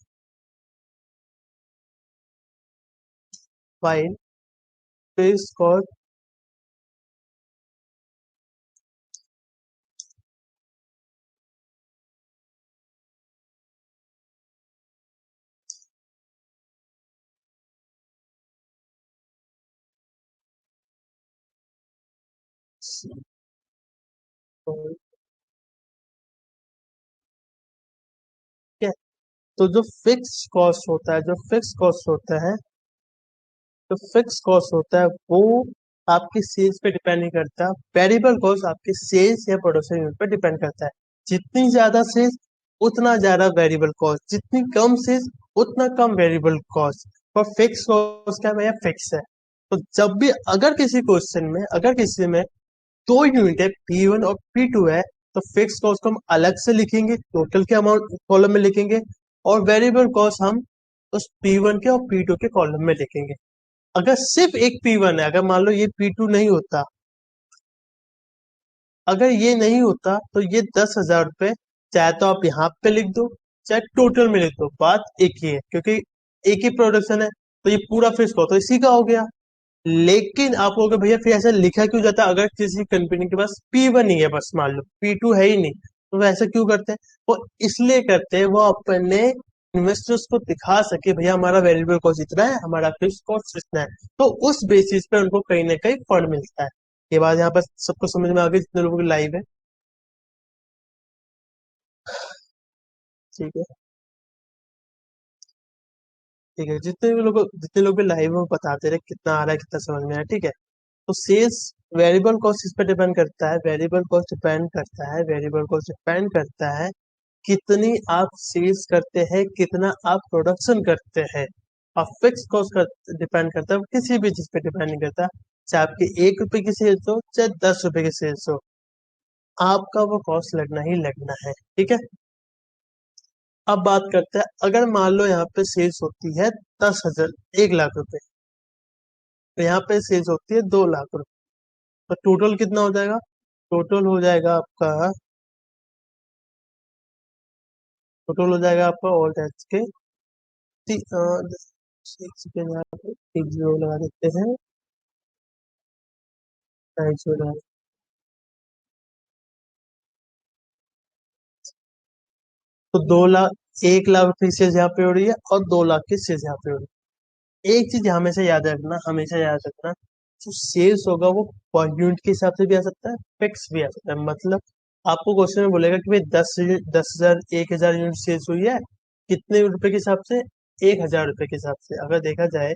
वाइल फिक्स कॉस्ट है, तो जो फिक्स कॉस्ट होता है, जो फिक्स कॉस्ट होता है वो आपकी सेल्स पे डिपेंड नहीं करता। वेरिएबल कॉस्ट आपके सेल्स या प्रोडक्शन यूनिट पे डिपेंड करता है। जितनी ज्यादा सेल्स उतना ज्यादा वेरिएबल कॉस्ट, जितनी कम सेल्स उतना कम वेरिएबल कॉस्ट। और फिक्स कॉस्ट क्या है भैया? फिक्स है। तो जब भी अगर किसी में दो यूनिट है, P1 और P2 है, तो फिक्स कॉस्ट को हम अलग से लिखेंगे, टोटल के अमाउंट कॉलम में लिखेंगे, और वेरिएबल कॉस्ट हम उस P1 के और P2 के कॉलम में लिखेंगे। अगर सिर्फ एक P1 है, अगर मान लो ये P2 नहीं होता, अगर ये नहीं होता तो ये 10,000 रुपए चाहे तो आप यहाँ पे लिख दो, चाहे टोटल में लिख दो, बात एक ही है, क्योंकि एक ही प्रोडक्शन है, तो ये पूरा फिक्स कॉस्ट तो इसी का हो गया। लेकिन आप लोग भैया फिर ऐसा लिखा क्यों जाता है? अगर किसी कंपनी के पास P1 ही है, बस मान लो P2 है ही नहीं, तो वो ऐसा क्यों करते हैं? वो इसलिए करते हैं, वो अपने इन्वेस्टर्स को दिखा सके भैया हमारा वेरिएबल कॉस्ट इतना है, हमारा फिक्स कॉस्ट इतना है। तो उस बेसिस पे उनको कहीं ना कहीं फंड मिलता है। ये बात यहाँ पर सबको समझ में आ गई जितने लोगों की लाइव है? ठीक है, ठीक है, जितने लोग भी लाइव में बताते रहे कितना आ रहा है, कितना समझ में आया, ठीक है। तो सेल्स वेरिएबल कॉस्ट इस पर डिपेंड करता है, वेरिएबल कॉस्ट डिपेंड करता है कितनी आप सेल्स करते हैं, कितना आप प्रोडक्शन करते हैं। और फिक्स कॉस्ट का डिपेंड करता है, वो किसी भी चीज पे डिपेंड नहीं करता, चाहे आपकी 1 रुपए की सेल्स हो, चाहे 10 रुपए की सेल्स हो, आपका वो कॉस्ट लगना ही लगना है, ठीक है। अब बात करते हैं, अगर मान लो यहाँ पे सेल्स होती है 10,000, 1 लाख रुपए, तो यहाँ पे सेल्स होती है 2 लाख रुपए, तो टोटल कितना हो जाएगा? टोटल हो जाएगा आपका टोटल हो जाएगा आपका ऑल टैक्स के एक सेकेंड, यहाँ पे एक जीरो लगा देते हैं, 250 लगा। तो 2 लाख, 1 लाख रुपए की सेल्स यहाँ पे हो रही है और 2 लाख की सेल्स यहाँ पे हो रही है। एक चीज हमेशा याद रखना, जो सेल्स होगा वो पर यूनिट के हिसाब से भी आ सकता है, फिक्स भी आ सकता है। मतलब आपको क्वेश्चन में बोलेगा कि भाई 10,000, 1,000 यूनिट सेल्स हुई है, कितने रुपए के हिसाब से? 1,000 रुपए के हिसाब से। अगर देखा जाए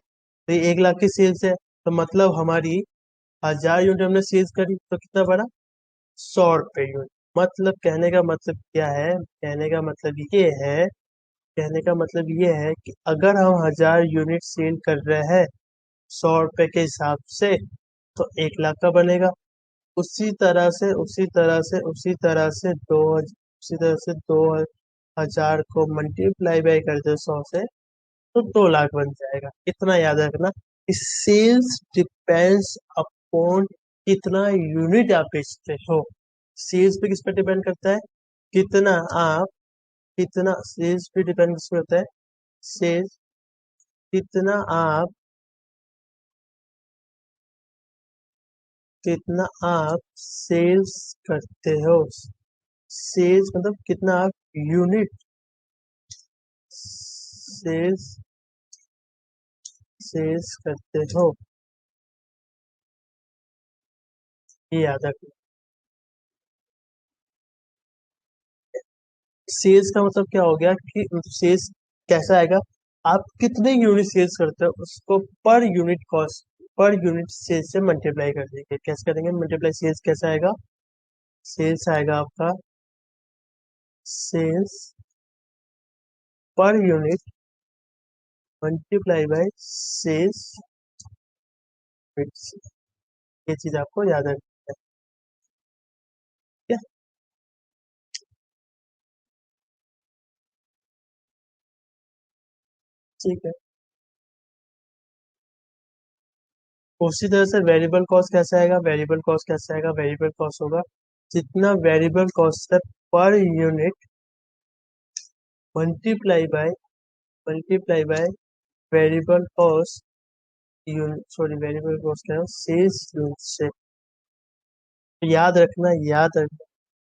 तो ये 1 लाख की सेल्स है, तो मतलब हमारी 1,000 यूनिट हमने सेल्स करी, तो कितना बड़ा? 100 रुपए यूनिट। मतलब कहने का मतलब ये है कि अगर हम 1,000 यूनिट सेल कर रहे हैं 100 रुपए के हिसाब से, तो 1 लाख का बनेगा। उसी तरह से 2,000 को मल्टीप्लाई बाय कर दो 100 से, तो 2 लाख बन जाएगा। इतना याद रखना, सेल्स डिपेंड्स अपॉन कितना यूनिट आप बेचते हो। सेल्स पे किस पे डिपेंड करता है, कितना आप, कितना सेल्स पे डिपेंड किस पे होता है, सेल्स, कितना आप, कितना आप सेल्स करते हो। सेल्स मतलब कितना आप यूनिट सेल्स सेल्स करते हो, ये याद रखना। सेल्स का मतलब क्या हो गया कि सेल्स कैसा आएगा, आप कितने यूनिट सेल्स करते हो उसको per unit cost, per unit sales से मल्टीप्लाई कर देंगे। कैसे करेंगे मल्टीप्लाई, सेल्स कैसा आएगा, सेल्स आएगा आपका, sales per unit multiply by sales, ये चीज आपको याद रखनी है। ठीक है, ठीक है। उसी तरह से वेरिएबल कॉस्ट कैसे आएगा, वेरिएबल कॉस्ट कैसे आएगा, वेरिएबल कॉस्ट होगा जितना वेरिएबल कॉस्ट है पर unit multiply bye, multiply by variable cost unit, sorry variable cost क्या है, सेल्स यूनिट से। याद रखना, याद रखना,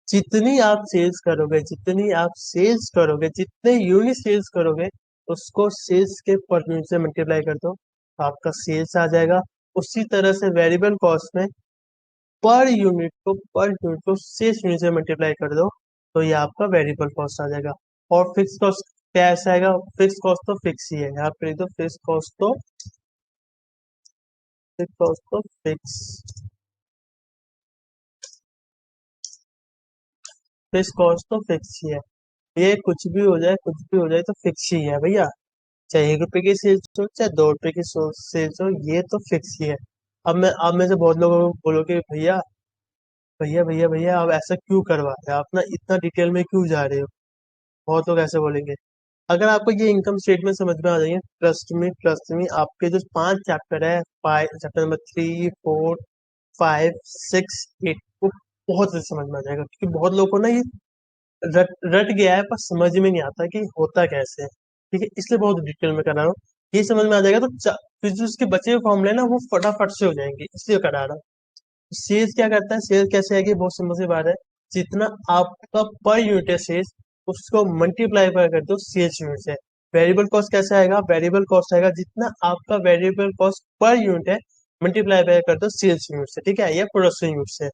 जितनी आप सेल्स करोगे, जितनी आप सेल्स करोगे, जितने यूनिट सेल्स करोगे उसको सेल्स के पर यूनिट से मल्टीप्लाई कर दो तो आपका सेल्स आ जाएगा। उसी तरह से वेरिएबल कॉस्ट में पर यूनिट को सेल्स यूनिट से मल्टीप्लाई कर दो तो ये आपका वेरिएबल कॉस्ट आ जाएगा। और फिक्स कॉस्ट कैसे आएगा, फिक्स कॉस्ट तो फिक्स ही है, यहाँ पे लिख दो फिक्स कॉस्ट तो, फिक्स कॉस्ट तो फिक्स, फिक्स कॉस्ट तो फिक्स ही है। ये कुछ भी हो जाए, कुछ भी हो जाए तो फिक्स ही है भैया, चाहे 1 रुपए की सेल्स हो चाहे 2 रुपए की सेल्स हो, ये तो फिक्स ही है। अब में से बहुत लोगों को बोलोगे भैया, भैया भैया भैया आप ऐसा क्यों करवा रहे हो, आप ना इतना डिटेल में क्यों जा रहे हो, बहुत लोग ऐसे बोलेंगे। अगर आपको ये इनकम स्टेटमेंट समझ में आ जाएंगे, ट्रस्ट में आपके जो 5 चैप्टर है, चैप्टर नंबर 3, 4, 5, 6, 8, वो बहुत से समझ में आ जाएगा, क्योंकि बहुत लोगों को ना ये रट रट गया है पर समझ में नहीं आता कि होता कैसे है। ठीक है, इसलिए बहुत डिटेल में करा रहा हूँ। ये समझ में आ जाएगा तो फिर जो उसके बचे हुए फॉर्मूले ना वो फटाफट से हो जाएंगे, इसलिए करा रहा हूँ। सेल्स क्या करता है, सेल्स कैसे आएगी, बहुत सिंपल सी बात है, जितना आपका पर यूनिट है सेल्स उसको मल्टीप्लाई कर दो सेल्स यूनिट से। वेरिएबल कॉस्ट कैसे आएगा, वेरिएबल कॉस्ट आएगा जितना आपका वेरिएबल कॉस्ट पर यूनिट है मल्टीप्लाई कर दो सेल्स यूनिट से, ठीक है, या प्रोडक्शन यूनिट से।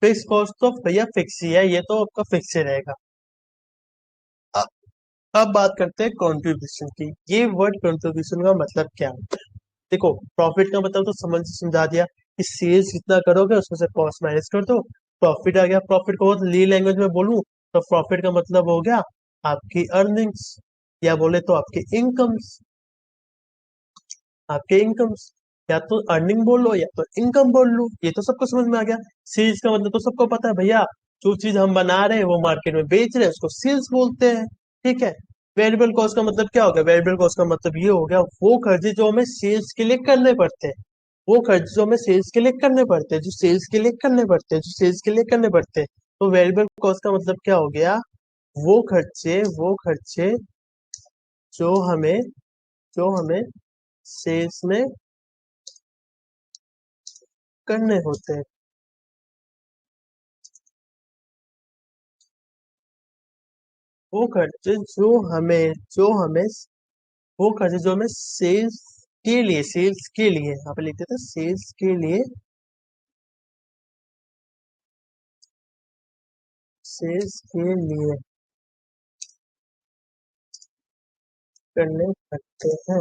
फिक्स कॉस्ट तो भैया फिक्स ही है, ये तो आपका फिक्स ही रहेगा। अब अब बात करते हैं कंट्रीब्यूशन की। ये वर्ड कंट्रीब्यूशन का मतलब क्या है, देखो प्रॉफिट का मतलब तो समझा दिया कि सेल्स जितना करोगे उसमें से कॉस्ट माइनस कर दो, प्रॉफिट आ गया। प्रॉफिट को ली लैंग्वेज में बोलूं तो प्रॉफिट का मतलब हो गया आपकी अर्निंग्स, या बोले तो आपके इनकम्स, आपके इनकम्स, या तो अर्निंग बोल लो या तो इनकम बोल लो, ये तो सबको समझ में आ गया। सेल्स का मतलब तो सबको पता है भैया, जो चीज हम बना रहे हैं वो मार्केट में बेच रहे हैं उसको सेल्स बोलते हैं। ठीक है, वेरिएबल कॉस्ट का मतलब क्या हो गया, वेरिएबल कॉस्ट का मतलब ये हो गया वो खर्चे जो हमें सेल्स के लिए करने पड़ते हैं, वो खर्चे जो हमें सेल्स के लिए करने पड़ते हैं, जो सेल्स के लिए करने पड़ते हैं, जो सेल्स के लिए करने पड़ते हैं। तो वेरिएबल कॉस्ट का मतलब क्या हो गया, वो खर्चे जो हमें, जो हमें सेल्स में करने होते हैं, वो खर्चे जो हमें सेल्स के लिए यहाँ पे लिखते थे, सेल्स के लिए, सेल्स के लिए करने पड़ते हैं।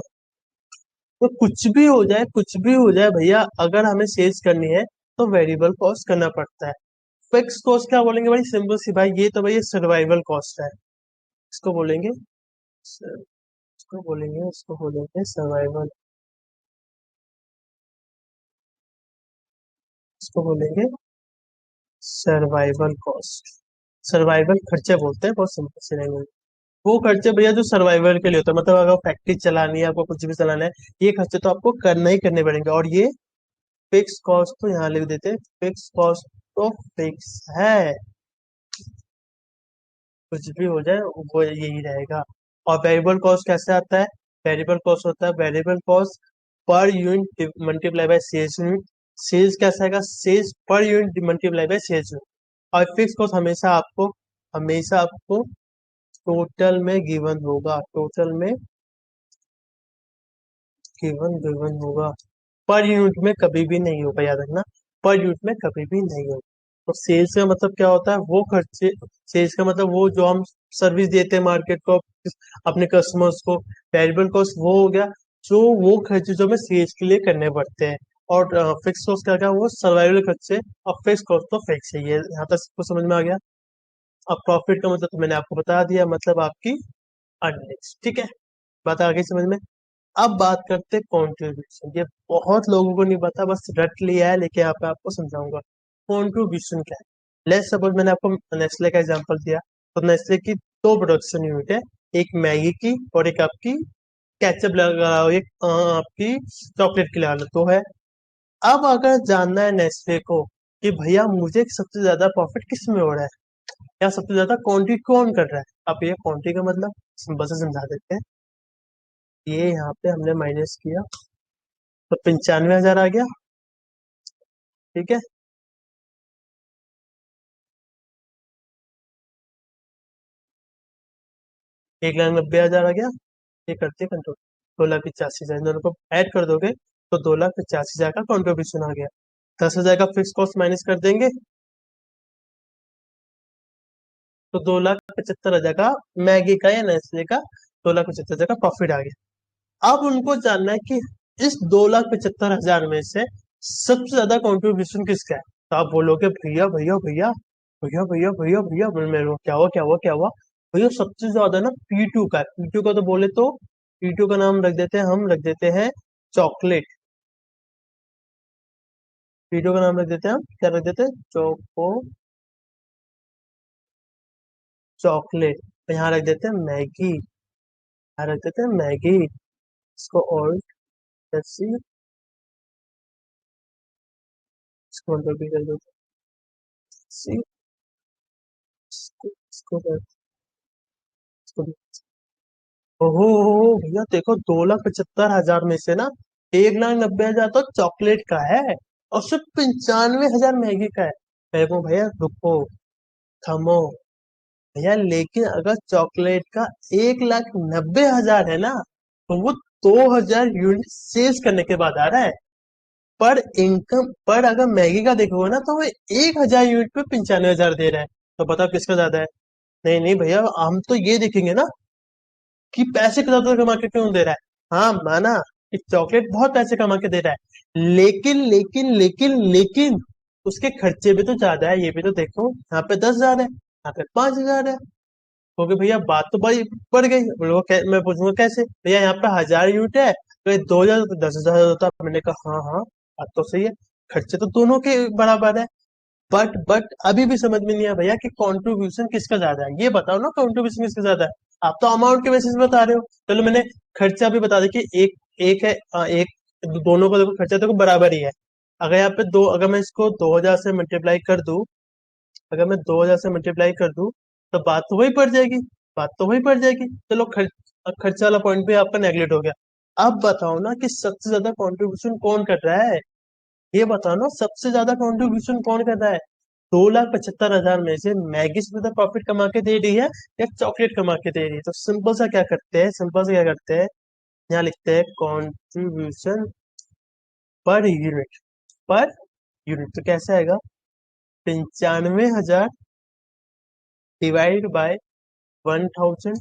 तो कुछ भी हो जाए, कुछ भी हो जाए भैया, अगर हमें सेल्स करनी है तो वेरिएबल कॉस्ट करना पड़ता है। फिक्स कॉस्ट क्या बोलेंगे भाई, सिंपल सी भाई, ये तो भाई सर्वाइवल कॉस्ट है, इसको बोलेंगे, इसको बोलेंगे सर्वाइवल, इसको बोलेंगे सर्वाइवल कॉस्ट, सर्वाइवल खर्चे बोलते हैं, बहुत सिंपल से लैंग्वेज। वो खर्चे भैया जो सर्वाइवल के लिए होता है, मतलब अगर फैक्ट्री चलानी है, आपको कुछ भी चलाना है, ये खर्चे तो आपको करना ही करने पड़ेंगे। और ये फिक्स कॉस्ट तो यहाँ लिख देते हैं, फिक्स कॉस्ट तो फिक्स है, कुछ भी हो जाए वो यही रहेगा। और वेरिएबल कॉस्ट कैसे आता है? वेरिएबल कॉस्ट होता है variable cost per unit multiply by sales unit. Sales कैसा आएगा? Sales per unit multiply by sales unit. और फिक्स कॉस्ट हमेशा आपको टोटल में गिवन होगा, टोटल में गिवन गिवन होगा, पर यूनिट में कभी भी नहीं होगा, याद रखना, पर यूनिट में कभी भी नहीं होगा। तो सेल्स का मतलब क्या होता है? वो खर्चे, सेल्स का मतलब वो जो हम सर्विस देते हैं मार्केट को अपने कस्टमर्स को। वेरिएबल कॉस्ट वो हो गया जो वो खर्चे जो हमें सेल्स के लिए करने पड़ते हैं। और फिक्स कॉस्ट क्या क्या? वो सर्वाइवल खर्चे। और फिक्स कॉस्ट तो फिक्स है। ये यहाँ तक सबको समझ में आ गया। अब प्रॉफिट का मतलब तो मैंने आपको बता दिया, मतलब आपकी अर्निंग्स। ठीक है, बात आ गई समझ में। अब बात करते हैं कॉन्ट्रीब्यूशन। ये बहुत लोगों को नहीं पता, बस रट लिया है, लेकिन यहाँ पे आपको समझाऊंगा कॉन्ट्रीब्यूशन क्या है। लेट्स सपोज मैंने आपको नेस्ले का एग्जांपल दिया, तो नेस्ले की दो प्रोडक्शन यूनिट है, एक मैगी की और एक आपकी केचप लगा लो, एक आपकी चॉकलेट की लगा लो, तो है। अब अगर जानना है नेस्ले को कि भैया मुझे सबसे ज्यादा प्रॉफिट किस में हो रहा है या सबसे ज्यादा क्वांटिटी कौन कर रहा है, अब ये क्वांटिटी का मतलब सिंपल से समझा देते हैं। ये यहाँ पे हमने माइनस किया तो 95,000 आ गया। ठीक है, 1,90,000 आ गया। ये करते हैं कंट्रोल, 2,85,000 दोनों को ऐड कर दोगे तो 2,85,000 का कॉन्ट्रीब्यूशन आ गया। 10,000 का फिक्स कॉस्ट माइनस कर देंगे तो 2,75,000 का मैगी का या नेस्ले का 2,75,000 का प्रॉफिट आ गया। अब उनको जानना है कि इस 2,75,000 में से सबसे ज्यादा कंट्रीब्यूशन किसका है। तो आप बोलोगे भैया भैया भैया भैया भैया भैया भैया, बोले मेरे को क्या हुआ क्या हुआ क्या हुआ? भैया सबसे ज्यादा ना P2 का है। P2 का तो बोले तो P2 का नाम रख देते हैं, हम रख देते हैं चॉकलेट। P2 का नाम रख देते हैं हम, क्या रख देते हैं? Choco chocolate. तो यहाँ रख देते हैं मैगी, यहाँ रख देते हैं मैगी। इसको और जैसी इसको मतलब भी कर देते हैं, इसको इसको ओहो भैया देखो, 2,75,000 में से ना 1,90,000 तो चॉकलेट का है और सिर्फ 95,000 मैगी का है। मेरे को भैया रुको, थमो भैया, लेकिन अगर चॉकलेट का 1,90,000 है ना, तो वो 2,000 यूनिट सेल्स करने के बाद आ रहा है। पर इनकम पर अगर मैगी का देखोगे ना, तो वो 1,000 यूनिट पे 95,000 दे रहा है। तो बताओ किसका ज्यादा है? नहीं नहीं भैया, हम तो ये देखेंगे ना कि पैसे ज्यादा कमा के क्यों दे रहा है। हाँ माना कि चॉकलेट बहुत पैसे कमा के दे रहा है, लेकिन उसके खर्चे भी तो ज्यादा है। ये भी तो देखो, यहाँ पे 10,000 है, यहाँ पे 5,000 है। क्योंकि भैया बात तो बड़ी बढ़ गई। मैं पूछूंगा कैसे भैया, यहाँ पे 1,000 यूनिट है तो ये 2,000 तो 10,000 होता। मैंने कहा हाँ हाँ, बात तो सही है, खर्चे तो दोनों के बराबर है। बट अभी भी समझ में नहीं आया भैया कि कंट्रीब्यूशन किसका ज्यादा है। ये बताओ ना कंट्रीब्यूशन किसका ज्यादा है। आप तो अमाउंट के बेसिस में बता रहे हो। चलो मैंने खर्चा भी बता दिया कि एक एक है, एक दोनों का देखो खर्चा देखो बराबर ही है। अगर यहाँ पे दो, अगर मैं इसको 2,000 से मल्टीप्लाई कर दूं, अगर मैं 2,000 से मल्टीप्लाई कर दूं तो बात तो वही पड़ जाएगी, बात तो वही पड़ जाएगी। चलो खर्चा वाला पॉइंट भी आपका नेगलेक्ट हो गया। अब बताओ ना कि सबसे ज्यादा कंट्रीब्यूशन कौन कर रहा है। ये बताओ ना सबसे ज्यादा कंट्रीब्यूशन कौन कर रहा है। 2,75,000 में से मैगी से ज्यादा प्रॉफिट कमा के दे रही है या चॉकलेट कमा के दे रही है? तो सिंपल सा क्या करते हैं, सिंपल सा क्या करते हैं, यहाँ लिखते हैं contribution per unit. Per unit तो कैसे आएगा? 95,000 डिवाइड बाय 1,000,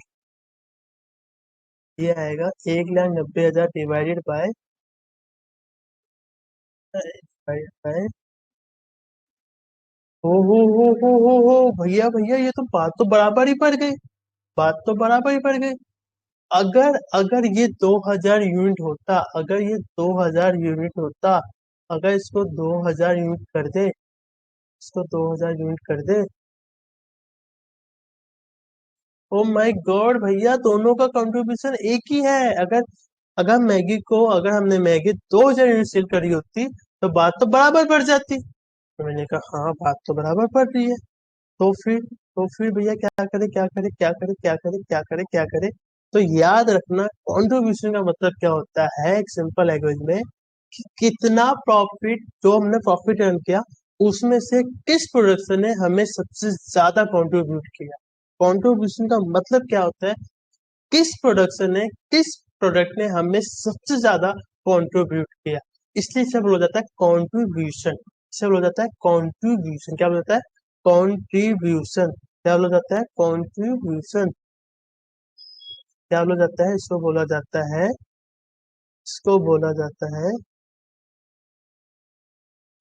ये आएगा 1,90,000 डिवाइडेड बाय हो भैया भैया, ये तो बात तो बराबर ही पड़ गई, बात तो बराबर ही पड़ गई। अगर अगर ये 2,000 यूनिट होता, अगर ये 2,000 यूनिट होता, अगर इसको 2,000 यूनिट कर दे, इसको 2,000 यूनिट कर दे, ओ माय गॉड भैया, दोनों का कंट्रीब्यूशन एक ही है। अगर अगर मैगी को, अगर हमने मैगी 2,000 यूनिट सेल करी होती तो बात तो बराबर बढ़ जाती। तो मैंने कहा हाँ बात तो बराबर पड़ रही है। तो फिर भैया क्या करे क्या करे क्या करे क्या करे क्या करे क्या करे। तो याद रखना कंट्रीब्यूशन का मतलब क्या होता है एक सिंपल लैंग्वेज में, कि कितना प्रॉफिट, जो हमने प्रॉफिट अर्न किया उसमें से किस प्रोडक्ट ने हमें सबसे ज्यादा कंट्रीब्यूट किया। कंट्रीब्यूशन का मतलब क्या होता है, किस प्रोडक्शन ने किस प्रोडक्ट ने हमें सबसे ज्यादा कंट्रीब्यूट किया, इसलिए इसे बोला जाता है कंट्रीब्यूशन। इसे बोला जाता है कंट्रीब्यूशन। क्या बोला जाता है, कंट्रीब्यूशन। क्या बोला जाता है, कंट्रीब्यूशन। क्या बोला जाता है, इसको बोला जाता है, इसको बोला जाता है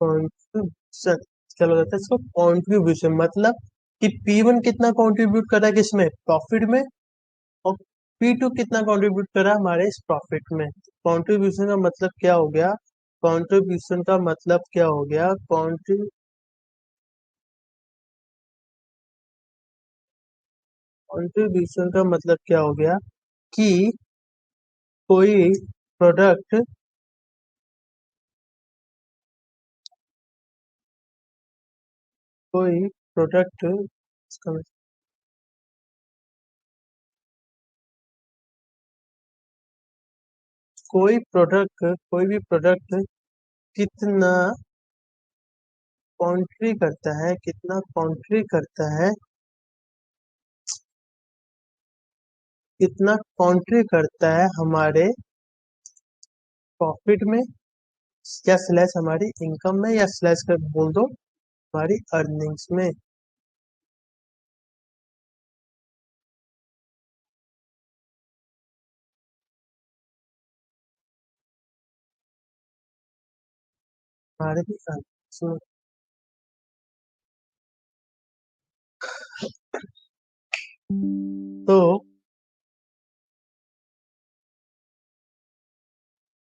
कंट्रीब्यूशन। क्या बोला जाता है इसको, कंट्रीब्यूशन। मतलब कि P1 कितना कंट्रीब्यूट कर रहा है किसमें, प्रॉफिट में, और P2 कितना कंट्रीब्यूट करा हमारे इस प्रॉफिट में। कंट्रीब्यूशन का मतलब क्या हो गया, कंट्रीब्यूशन का मतलब क्या हो गया, कंट्रीब्यूशन का मतलब क्या हो गया कि कोई प्रोडक्ट, कोई प्रोडक्ट, कोई भी प्रोडक्ट कितना कॉन्ट्री करता है, कितना कॉन्ट्री करता है, कितना कॉन्ट्री करता है हमारे प्रॉफिट में, या स्लैश हमारी इनकम में, या स्लैश कर बोल दो हमारी अर्निंग्स में। हमारे भी earnings में। तो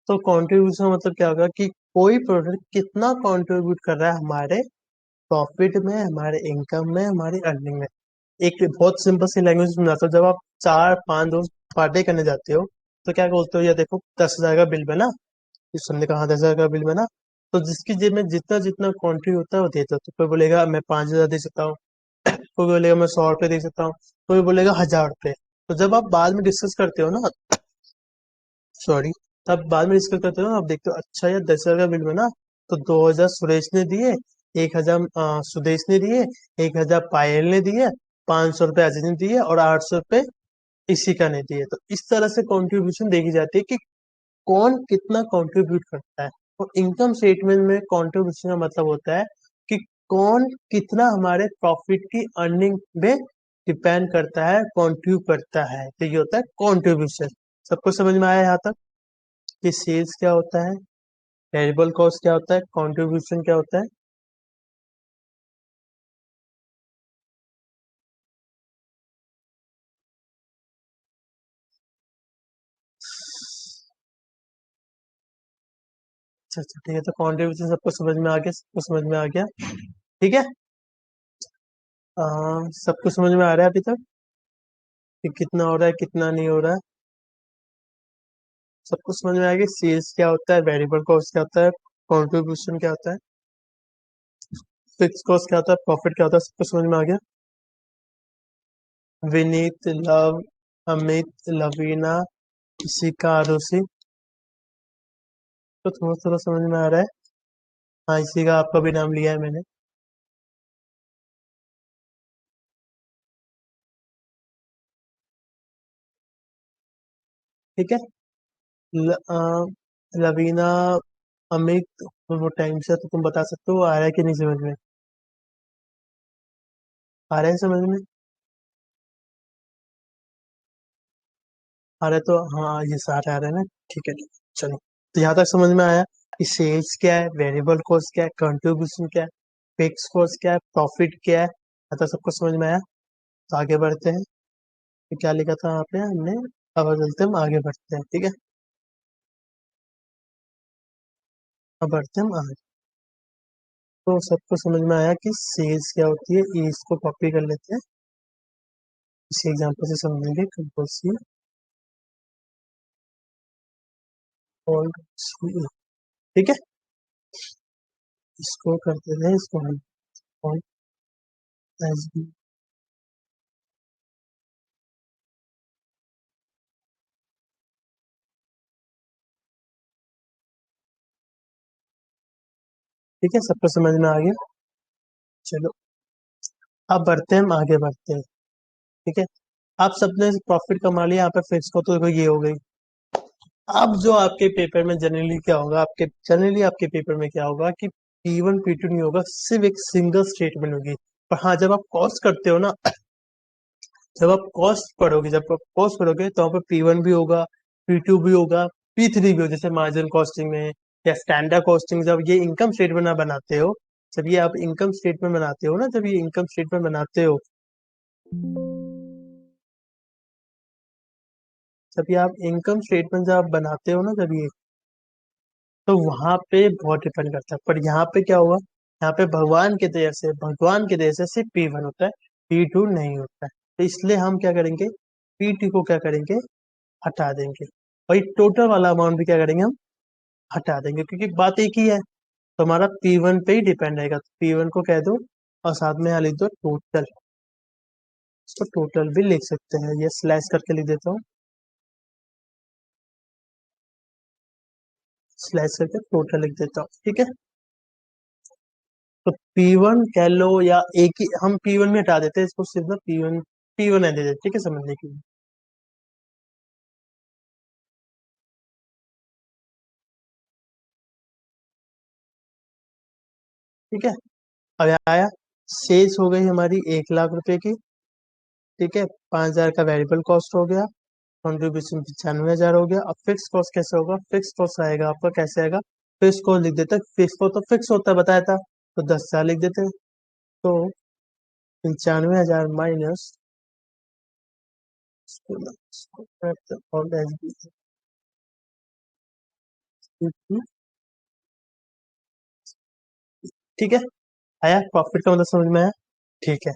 तो कंट्रीब्यूशन मतलब क्या होगा कि कोई प्रोडक्ट कितना कंट्रीब्यूट कर रहा है हमारे प्रॉफिट में, हमारे इनकम में, हमारी अर्निंग में। एक बहुत सिंपल सी लैंग्वेज समझाता हूँ। जब आप 4-5 दोस्त पार्टी करने जाते हो तो क्या बोलते हो, या देखो 10,000 का बिल बना, इस सबने कहा 10,000 का बिल बना, तो जिसकी जेब में जितना जितना क्वांटिटी होता है वो देता है। तो कोई बोलेगा मैं 5,000 दे सकता हूँ, कोई बोलेगा मैं 100 रुपये दे सकता हूँ, कोई बोलेगा 1,000 रुपये। तो जब आप बाद में डिस्कस करते हो ना, सॉरी, तब बाद में डिस्कस करते हो ना, आप देखते हो अच्छा यार 10,000 का बिल बना, तो 2,000 सुरेश ने दिए, 1,000 सुदेश ने दिए, 1,000 पायल ने दिए, 500 रुपये अजय ने दिए, और 800 रुपये इशिका ने दिए। तो इस तरह से कंट्रीब्यूशन देखी जाती है कि कौन कितना कंट्रीब्यूट करता है। और इनकम स्टेटमेंट में कंट्रीब्यूशन का मतलब होता है कि कौन कितना हमारे प्रॉफिट की अर्निंग में डिपेंड करता है, कंट्रीब्यूट करता है। तो ये होता है कंट्रीब्यूशन। सबको समझ में आया यहाँ तक कि सेल्स क्या होता है, वेरिएबल कॉस्ट क्या होता है, कंट्रीब्यूशन क्या होता है। अच्छा अच्छा ठीक है, तो कंट्रीब्यूशन सबको समझ में आ गया, सबको समझ में आ गया। ठीक है। आ, सबको समझ में आ रहा है अभी तक कि कितना हो रहा है कितना नहीं हो रहा है। सबको समझ में आ गया सेल्स क्या होता है, वेरिएबल कॉस्ट क्या होता है, कंट्रीब्यूशन क्या होता है, फिक्स कॉस्ट क्या होता है, प्रॉफिट क्या होता है। सबको समझ में आ गया। विनीत, लव, अमित, लवीना, इशिका, आरुषि, तो थोड़ा थोड़ा समझ में आ रहा है। हाँ, इसी का आपका भी नाम लिया है मैंने। ठीक है। लवीना, अमित, वो टाइम से तो तुम बता सकते हो आ रहा है कि नहीं समझ में, आ रहा है समझ में, आ रहा है तो हाँ ये सारे आ रहे हैं ना। ठीक है ठीक है, चलो। तो यहाँ तक समझ में आया कि सेल्स क्या है, वेरिएबल कॉस्ट क्या है, कंट्रीब्यूशन क्या है, फिक्स कॉस्ट क्या है, प्रॉफिट क्या है। यहाँ तक सबको समझ में आया। तो आगे बढ़ते हैं। तो क्या लिखा था यहाँ पे हमने, अब चलते हम आगे बढ़ते हैं। ठीक है, अब बढ़ते हैं हम आगे। तो सबको समझ में आया कि सेल्स क्या होती है, ये इसको कॉपी कर लेते हैं, इसी एग्जांपल से समझेंगे। कंट्रोल सी, और ठीक है। इसको करते थे, इसको हम और एस बी। ठीक है, सबको समझ में आ गया। चलो, अब बढ़ते हैं, हम आगे बढ़ते हैं। ठीक है, आप सबने प्रॉफिट कमा लिया, यहाँ पे फिक्स को तो देखो ये हो गई। अब जो आपके पेपर में जनरली क्या होगा, आपके पेपर में क्या होगा कि P1 P2 नहीं होगा, सिर्फ एक सिंगल स्टेटमेंट होगी। पर हाँ, जब आप कॉस्ट करते हो ना, जब आप कॉस्ट करोगे तो वहाँ पे P1 भी होगा, P2 भी होगा, P3 भी होगा, जैसे मार्जिन कॉस्टिंग में या स्टैंडर्ड कॉस्टिंग। जब ये इनकम स्टेटमेंट बनाते हो, जब ये आप इनकम स्टेटमेंट जब आप बनाते हो ना, जब ये, तो वहां पे बहुत डिपेंड करता है। पर यहाँ पे क्या हुआ, यहाँ पे भगवान के दया से सिर्फ P1 होता है, P2 नहीं होता है। तो इसलिए हम क्या करेंगे, P2 को क्या करेंगे, हटा देंगे। और ये टोटल वाला अमाउंट भी क्या करेंगे, हम हटा देंगे, क्योंकि बात एक ही है। तो हमारा P1 पे ही डिपेंड रहेगा, तो P1 को कह दो और साथ में यहाँ लिख दो टोटल। इसको टोटल भी लिख सकते हैं, ये स्लैश करके लिख देता हूँ, स्लैश करके टोटल लिख देता हूँ। ठीक है, तो P1 कह लो, या एक ही हम P1 में हटा देते हैं इसको, सिर्फ ना P1 दे देते, ठीक है, समझने के लिए। ठीक है, अब यहाँ आया, सेल्स हो गई हमारी 1 लाख रुपए की। ठीक है, 5,000 का वेरिएबल कॉस्ट हो गया, कंट्रीब्यूशन 95,000 हो गया। अब फिक्स कॉस्ट कैसे होगा, फिक्स कॉस्ट आएगा आपका, कैसे आएगा, फिक्स कॉस्ट लिख देते हैं, फिक्स को तो फिक्स होता है बताया था, तो 10,000 लिख देते हैं। तो 95,000 माइनस और ठीक है, आया प्रॉफिट का मतलब समझ में आया। ठीक है,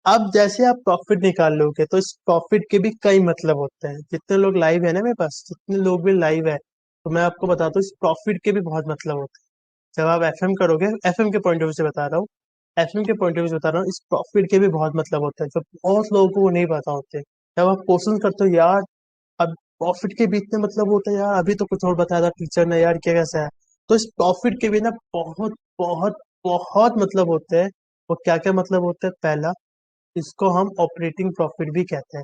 अब जैसे आप प्रॉफिट निकाल लोगे, तो इस प्रॉफिट के भी कई मतलब होते हैं। जितने लोग लाइव है ना मेरे पास, जितने लोग भी लाइव है, तो मैं आपको बताता हूँ, इस प्रॉफिट के भी बहुत मतलब होते हैं। जब आप एफएम करोगे, एफएम के पॉइंट ऑफ व्यू से बता रहा हूँ, एफएम के पॉइंट ऑफ व्यू से बता रहा हूँ, इस प्रॉफिट के भी बहुत मतलब होते हैं, जो बहुत लोगों को वो नहीं पता होते। जब आप क्वेश्चन करते हो यार, अब प्रॉफिट के भी इतने मतलब होते हैं यार, अभी तो कुछ और बताया था टीचर ने यार, क्या कैसा है। तो इस प्रॉफिट के भी ना बहुत बहुत बहुत मतलब होते हैं। वो क्या क्या मतलब होते हैं, पहला, इसको हम ऑपरेटिंग प्रॉफिट भी कहते हैं।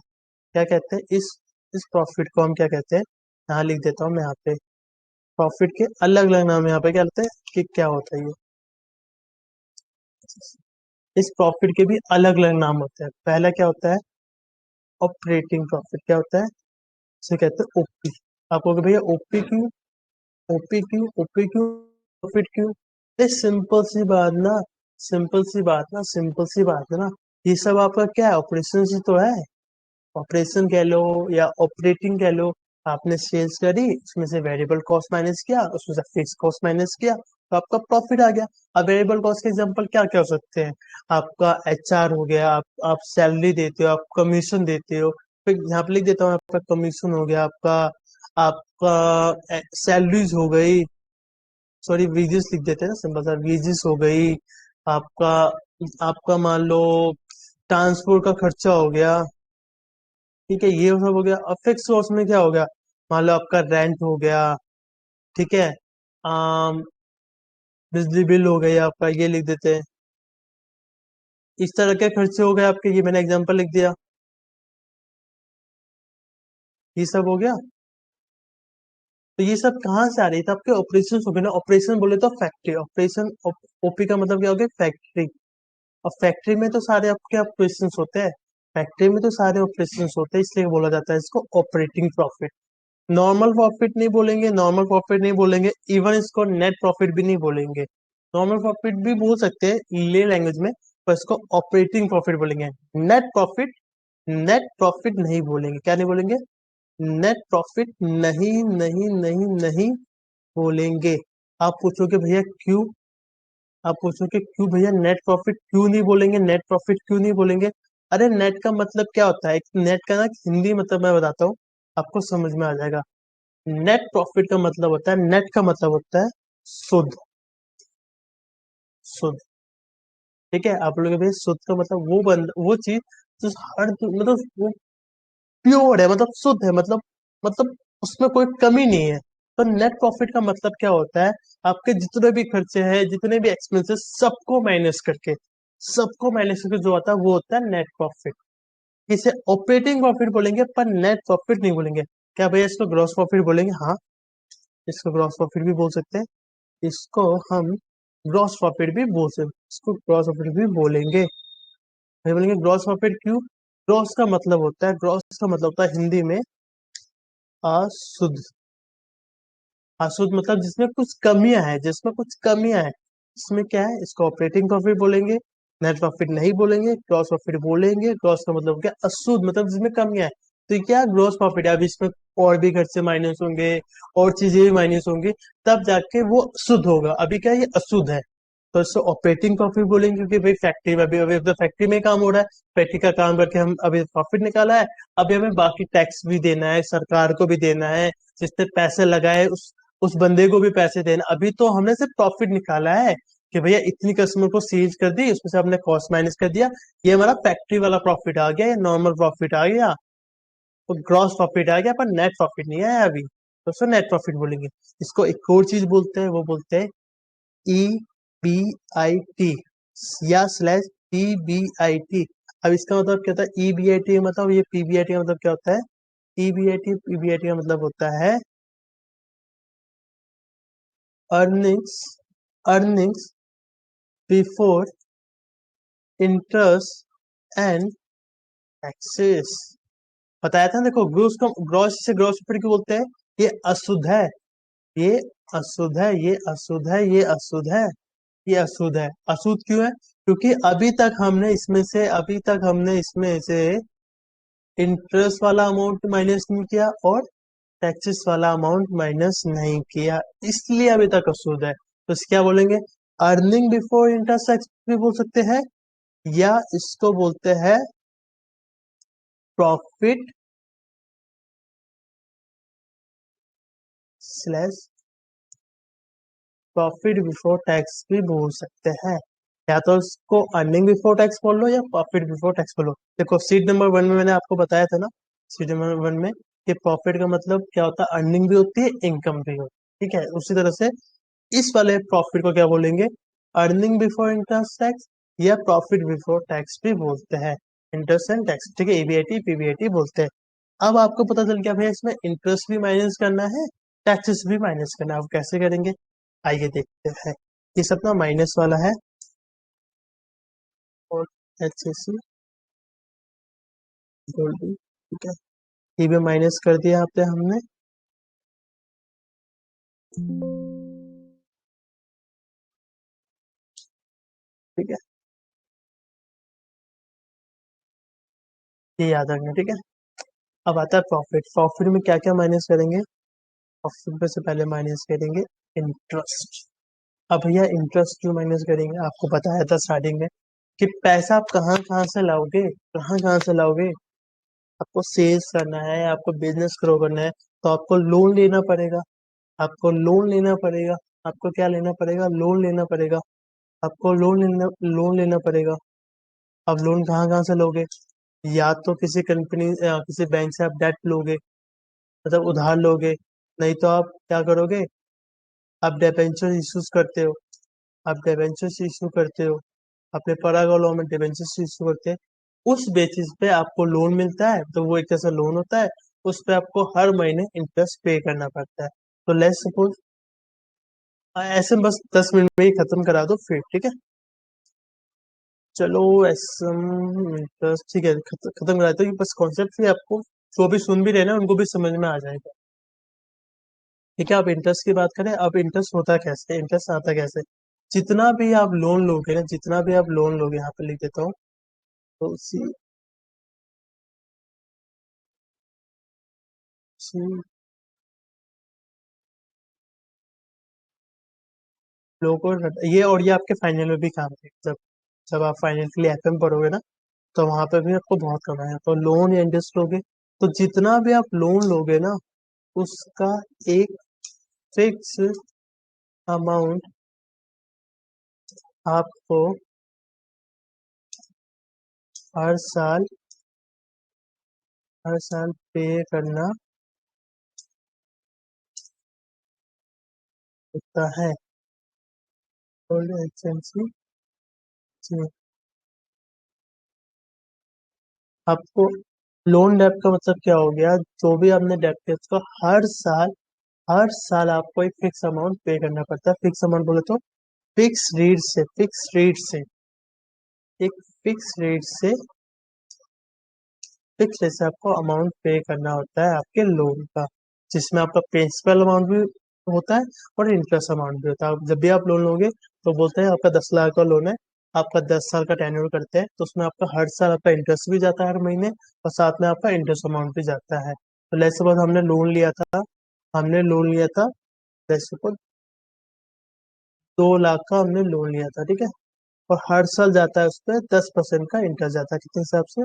क्या कहते हैं, इस प्रॉफिट को हम क्या कहते हैं, यहाँ लिख देता हूँ मैं, यहाँ पे प्रॉफिट के अलग अलग नाम यहाँ पे क्या होते हैं, कि क्या होता है ये, इस प्रॉफिट के भी अलग अलग नाम होते हैं। पहला क्या होता है, ऑपरेटिंग प्रॉफिट। क्या होता है, इसे कहते हैं ओपी। आप कहोगे भैया ओपी क्यों, ओपी क्यों प्रॉफिट क्यों। ये सिंपल सी बात है ना, ये सब आपका क्या है, ऑपरेशन ही तो है। ऑपरेशन कह लो या ऑपरेटिंग कह लो। आपने सेल्स करी, उसमें से वेरिएबल कॉस्ट माइनस किया, उसमें से फिक्स कॉस्ट माइनस किया, तो आपका प्रॉफिट आ गया। अब वेरिएबल कॉस्ट के एग्जांपल क्या क्या हो सकते हैं, आपका एचआर हो गया, आप सैलरी देते हो, आप कमीशन देते हो। फिर यहाँ पे लिख देता हूँ, आपका कमीशन हो गया, आपका आपका सैलरीज हो गई, सॉरी वेजेस लिख देते हैं ना, सिंपल सा वेजेस हो गई। आपका आपका मान लो ट्रांसपोर्ट का खर्चा हो गया। ठीक है, ये सब हो गया। अब फिक्स कॉस्ट में क्या हो गया, मान लो आपका रेंट हो गया। ठीक है, आम, बिजली बिल हो गई आपका, ये लिख देते हैं। इस तरह के खर्चे हो गए आपके, ये मैंने एग्जांपल लिख दिया, ये सब हो गया। तो ये सब कहाँ से आ रही है, तो आपके ऑपरेशन हो गए ना। ऑपरेशन बोले तो फैक्ट्री, ऑपरेशन ओपी का मतलब क्या हो गया, फैक्ट्री। और फैक्ट्री में तो सारे आपके ऑपरेशन होते हैं, फैक्ट्री में तो सारे ऑपरेशन होते हैं, इसलिए बोला जाता है इसको ऑपरेटिंग प्रॉफिट। नॉर्मल प्रॉफिट नहीं बोलेंगे, इवन इसको नेट प्रॉफिट भी नहीं बोलेंगे। नॉर्मल प्रॉफिट भी बोल सकते हैं ले लैंग्वेज में, पर इसको ऑपरेटिंग प्रॉफिट बोलेंगे। नेट प्रॉफिट, नेट प्रॉफिट नहीं बोलेंगे। क्या नहीं बोलेंगे, नेट प्रॉफिट नहीं नहीं नहीं नहीं बोलेंगे। आप पूछोगे भैया क्यों, आप पूछोगे क्यों भैया नेट प्रॉफिट क्यों नहीं बोलेंगे, नेट प्रॉफिट क्यों नहीं बोलेंगे। अरे नेट का मतलब क्या होता है, एक नेट का ना हिंदी मतलब मैं बताता हूँ, आपको समझ में आ जाएगा। नेट प्रॉफिट का मतलब होता है, नेट का मतलब होता है शुद्ध। शुद्ध। ठीक है, आप लोग भाई शुद्ध का मतलब वो चीज जो हर मतलब वो प्योर है, मतलब शुद्ध है, मतलब उसमें कोई कमी नहीं है। तो नेट प्रॉफिट का मतलब क्या होता है? आपके जितने भी खर्चे हैं, जितने भी एक्सपेंसेस, सबको माइनस करके जो आता है वो होता है नेट प्रॉफिट। इसे ऑपरेटिंग प्रॉफिट बोलेंगे पर नेट प्रॉफिट नहीं बोलेंगे। क्या भैया इसको ग्रॉस प्रॉफिट बोलेंगे? हाँ, इसको ग्रॉस प्रॉफिट भी बोल सकते हैं, इसको हम ग्रॉस प्रॉफिट भी बोल सकते हैं, इसको ग्रॉस प्रॉफिट भी बोलेंगे। भाई बोलेंगे ग्रॉस प्रॉफिट क्यों? ग्रॉस का मतलब होता है हिंदी में अशुद्ध। अशुद्ध मतलब जिसमें कुछ कमियां है। इसमें क्या है? इसको ऑपरेटिंग प्रॉफिट बोलेंगे, नेट प्रॉफिट नहीं बोलेंगे, ग्रॉस प्रॉफिट बोलेंगे। ग्रॉस का मतलब क्या? अशुद्ध मतलब जिसमें कमियां है। तो ये क्या ग्रॉस प्रॉफिट है? अब इसमें और भी खर्चे माइनस होंगे, और चीजें भी माइनस होंगी, तब जाके वो शुद्ध होगा। अभी क्या है? ये अशुद्ध है। तो इसको ऑपरेटिंग प्रॉफिट बोलेंगे, क्योंकि भाई फैक्ट्री में अभी अभी तो फैक्ट्री में काम हो रहा है, फैक्ट्री का काम करके हम अभी प्रॉफिट निकाला है। अभी हमें बाकी टैक्स भी देना है, सरकार को भी देना है, जिसने पैसे लगाए उस बंदे को भी पैसे देना। अभी तो हमने सिर्फ प्रॉफिट निकाला है कि भैया इतनी कस्टमर को सेल कर दी, उसमें से हमने कॉस्ट माइनस कर दिया, ये हमारा फैक्ट्री वाला प्रॉफिट आ गया, या नॉर्मल प्रॉफिट आ गया, तो ग्रॉस प्रॉफिट आ गया, पर नेट प्रॉफिट नहीं आया अभी, तो उसको नेट प्रॉफिट बोलेंगे। इसको एक और चीज बोलते हैं, वो बोलते हैं EBIT या स्लैश PBIT। अब इसका मतलब क्या होता है? EBIT का मतलब, ये PBIT का मतलब क्या होता है? EBIT PBIT का मतलब होता है earnings earnings before interest and taxes. बताया था, देखो ग्रॉस से ग्रॉस प्रॉफिट क्यों बोलते हैं? ये अशुद्ध है, ये अशुद्ध है, ये अशुद्ध है, ये अशुद्ध है, ये अशुद्ध है। अशुद्ध क्यों है? क्योंकि अभी तक हमने इसमें से इंटरेस्ट वाला अमाउंट माइनस नहीं किया और टैक्सेस वाला अमाउंट माइनस नहीं किया, इसलिए अभी तक अशुद्ध है। तो इसे क्या बोलेंगे? अर्निंग बिफोर इंटरेस्ट टैक्स भी बोल सकते हैं, या इसको बोलते हैं profit slash profit before tax भी बोल सकते हैं। या तो इसको अर्निंग बिफोर टैक्स बोल लो या प्रॉफिट बिफोर टैक्स बोलो। देखो सीट नंबर 1 में मैंने आपको बताया था ना, सीट नंबर 1 में कि प्रॉफिट का मतलब क्या होता है? अर्निंग भी होती है, इनकम भी होती है। ठीक है, उसी तरह से इस वाले प्रॉफिट को क्या बोलेंगे? अर्निंग बिफोर इंटरेस्ट टैक्स या प्रॉफिट बिफोर टैक्स भी बोलते हैं, इंटरेस्ट एंड टैक्स। ठीक है, EBIT PBIT बोलते हैं। अब आपको पता चल गया भैया इसमें इंटरेस्ट भी माइनस करना है, टैक्सेस भी माइनस करना है। अब कैसे करेंगे? आइए देखते हैं। ये सब ना माइनस वाला है, और HSC गोल्डी। ठीक है, ये भी माइनस कर दिया यहाँ पे हमने। ठीक है, ये याद रखना। ठीक है, अब आता है प्रॉफिट। प्रॉफिट में क्या क्या माइनस करेंगे? प्रॉफिट में से पहले माइनस करेंगे इंटरेस्ट। अब भैया इंटरेस्ट क्यों माइनस करेंगे? आपको बताया था स्टार्टिंग में कि पैसा आप कहाँ कहाँ से लाओगे, कहाँ कहाँ से लाओगे। आपको सेल्स करना है, आपको बिजनेस ग्रो करना है, तो आपको लोन लेना पड़ेगा। आपको लोन लेना पड़ेगा आपको क्या लेना पड़ेगा? लोन लेना पड़ेगा। आपको लोन लेना पड़ेगा। अब लोन कहाँ कहाँ से लोगे? या तो किसी बैंक से आप डेट लोगे, मतलब उधार लोगे, नहीं तो आप क्या करोगे? आप डिबेंचर इश्यूज करते हो। आप डिबेंचर इशू करते हो, अपने पराग लॉ में डिबेंचर इशू करते हैं। उस बेसिस पे आपको लोन मिलता है, तो वो एक तरह से लोन होता है। उस पे आपको हर महीने इंटरेस्ट पे करना पड़ता है। तो लेट्स सपोज ऐसे बस 10 मिनट में ही खत्म करा दो फिर। ठीक है, चलो ऐसा इंटरेस्ट, ठीक है, खत्म करा दो। ये बस कॉन्सेप्ट ही आपको जो भी सुन भी रहे ना उनको भी समझ में आ जाएगा। ठीक है, अब इंटरेस्ट की बात करें। अब इंटरेस्ट होता कैसे, इंटरेस्ट आता कैसे? जितना भी आप लोन लोगे ना, जितना भी आप लोन लोगे, यहाँ पे लिख देता हूँ, तो उसी लोगों को ये आपके फाइनल में भी काम है। जब जब आप फाइनल के लिए FM पढ़ोगे ना, तो वहां पे भी आपको बहुत कम है। तो लोन या इंटरेस्ट लोगे, तो जितना भी आप लोन लोगे ना, उसका एक फिक्स अमाउंट आपको हर साल पे करना होता है। ओल्ड एजेंसी जी। आपको लोन डेब्ट का मतलब क्या हो गया, जो भी आपने डेब्ट किया उसको हर साल आपको एक फिक्स अमाउंट पे करना पड़ता है। फिक्स अमाउंट बोले तो एक फिक्स रेट से आपको अमाउंट पे करना होता है आपके लोन का, जिसमें आपका प्रिंसिपल अमाउंट भी होता है और इंटरेस्ट अमाउंट भी होता है। जब भी आप लोन लोगे तो बोलते हैं आपका 10 लाख का लोन है, आपका 10 साल का टेन्योर करते हैं, तो उसमें आपका हर साल आपका इंटरेस्ट भी जाता है हर महीने, और साथ में आपका इंटरेस्ट अमाउंट भी जाता है। तो लेट्स सपोज हमने लोन लिया था, लेट्स सपोज 2 लाख का हमने लोन लिया था, ठीक है। और हर साल जाता है उस पर 10% का इंटरेस्ट जाता है, कितने हिसाब से,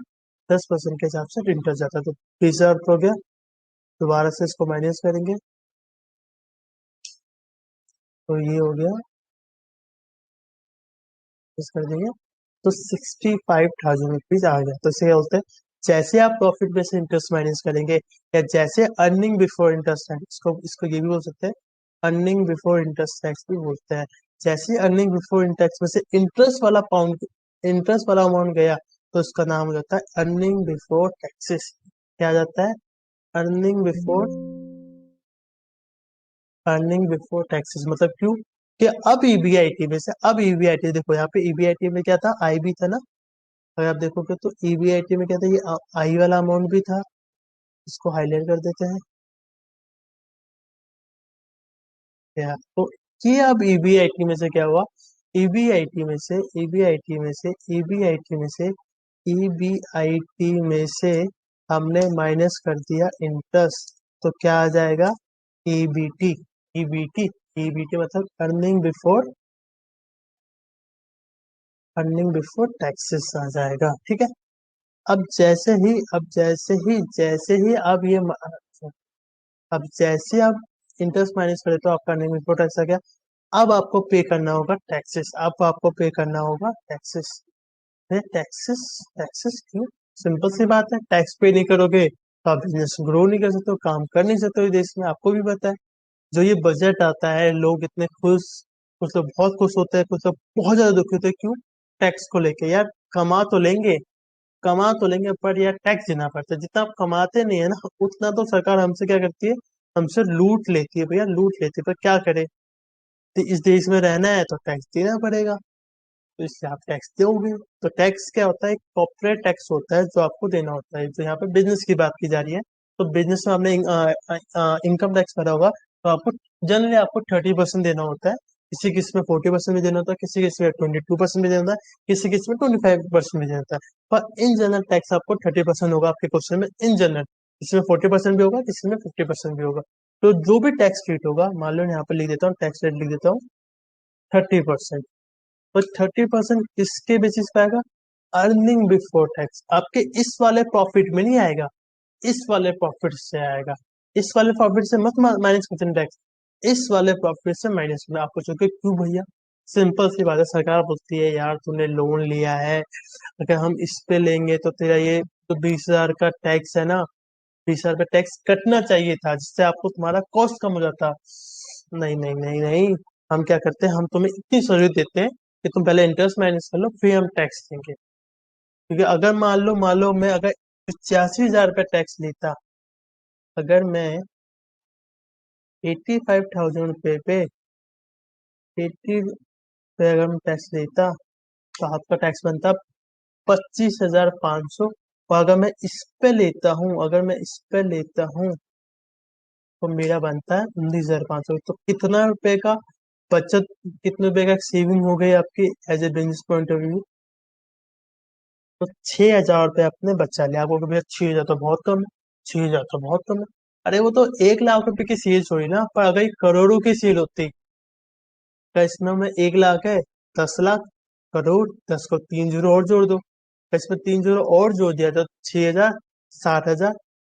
10% के हिसाब से इंटरेस्ट जाता है। तो 20,000 हो गया, दोबारा से इसको माइनस करेंगे तो ये हो गया, इस कर देंगे तो 65,000 रुपीज आ गया। तो इसे क्या बोलते हैं, जैसे आप प्रॉफिट में से इंटरेस्ट माइनस करेंगे, या जैसे अर्निंग बिफोर इंटरेस्ट टैक्स, इसको इसको ये भी बोल सकते हैं, अर्निंग बिफोर इंटरेस्ट टैक्स भी बोलते हैं। जैसे अर्निंग बिफोर टैक्स में से इंटरेस्ट वाला अमाउंट गया, तो उसका नाम हो जाता है अर्निंग बिफोर टैक्सेस। क्या आ जाता है, earning before earning before taxes. मतलब क्यों, कि अब ईबीआईटी में से, अब ईबीआईटी देखो, यहाँ पे ईबीआईटी में क्या था, आई भी था ना। अगर आप देखोगे तो ईबीआईटी में क्या था, ये आई वाला अमाउंट भी था, इसको हाईलाइट कर देते हैं। क्या तो ये अब ईबीआईटी में से क्या हुआ, ईबीआईटी में से ईबीआईटी में से ईबीआईटी में से ईबीआईटी में से हमने माइनस कर दिया इंटरेस्ट, तो क्या आ जाएगा, ईबीटी। ईबीटी ईबीटी मतलब अर्निंग बिफोर टैक्सेस आ जाएगा, ठीक है। अब जैसे ही अब जैसे आप इंटरेस्ट माइनस करें तो आपका अर्निंग बिफोर टैक्स आ गया। अब आपको पे करना होगा टैक्सेस, अब आपको पे करना होगा टैक्सेस। टैक्सेस टैक्सेस क्यों, सिंपल सी बात है, टैक्स पे नहीं करोगे तो आप बिजनेस ग्रो नहीं कर सकते हो, काम कर नहीं सकते हो देश में, आपको भी पता है। जो ये बजट आता है, लोग इतने खुश, कुछ लोग बहुत खुश होते हैं, कुछ लोग बहुत ज्यादा दुखी होते हैं, क्यों, टैक्स को लेके। यार कमा तो लेंगे पर यार टैक्स देना पड़ता है, जितना आप कमाते नहीं है ना उतना तो सरकार हमसे क्या करती है, हमसे लूट लेती है भैया, लूट लेती है, पर क्या करे, तो इस देश में रहना है तो टैक्स देना पड़ेगा, तो इससे आप टैक्स दोगे। तो टैक्स क्या होता है, एक कॉर्पोरेट टैक्स होता है जो आपको देना होता है। तो यहाँ पे बिजनेस की बात की जा रही है, तो बिजनेस में आपने इनकम टैक्स भरा होगा, तो आपको जनरली आपको 30% देना होता है, किसी किसी में 40% भी देना होता है, किसी किसी में 22% भी देना होता है, किसी किसी में 25% भी देना होता है। पर इन जनरल टैक्स आपको 30% होगा आपके क्वेश्चन में, इन जनरल, किसी में 40% भी होगा, किसी में 50% भी होगा। तो जो भी टैक्स रेट होगा, मान लो यहाँ पे लिख देता हूँ, टैक्स रेट लिख देता हूँ 30%। तो 30% किसके बेसिस पे आएगा, अर्निंग बिफोर टैक्स, आपके इस वाले प्रॉफिट में नहीं आएगा, इस वाले प्रॉफिट से आएगा। इस वाले प्रॉफिट से मत माइनस करते टैक्स, इस वाले प्रॉफिट से माइनस में। आप पूछोगे क्यों भैया, सिंपल सी बात है, सरकार बोलती है यार तूने लोन लिया है, अगर हम इस पे लेंगे तो तेरा ये तो 20,000 का टैक्स है ना, 20,000 का टैक्स कटना चाहिए था, जिससे आपको तुम्हारा कॉस्ट कम हो जाता। नहीं नहीं नहीं नहीं, हम क्या करते हैं, हम तुम्हें इतनी सहूलियत देते हैं कि तुम पहले इंटरेस्ट माइनस कर लो फिर हम टैक्स देंगे। क्योंकि अगर मान लो मैं अगर 85,000 रुपये टैक्स लेता, अगर मैं 85,000 रुपये पे 80 पे अगर मैं टैक्स लेता, तो आपका टैक्स बनता 25,500। और अगर मैं इस पे लेता हूँ तो मेरा बनता है 19,500। तो कितना रुपए का बचत, कितने रुपए का सेविंग हो गई आपकी as a business point of view, तो 6,000 रुपये आपने बचा लिया। आपको भैया 6,000 तो बहुत कम है, 6,000 तो बहुत कम है। अरे वो तो 1 लाख रुपए की सेल छोड़ी ना, पर अगर ये करोड़ों की सेल होती, तो इसमें में 1 लाख है, 10 लाख, करोड़, 10 को 3 जीरो और जोड़ दो, तो इसमें 3 जीरो और जोड़ दिया तो 6,000, 60,000,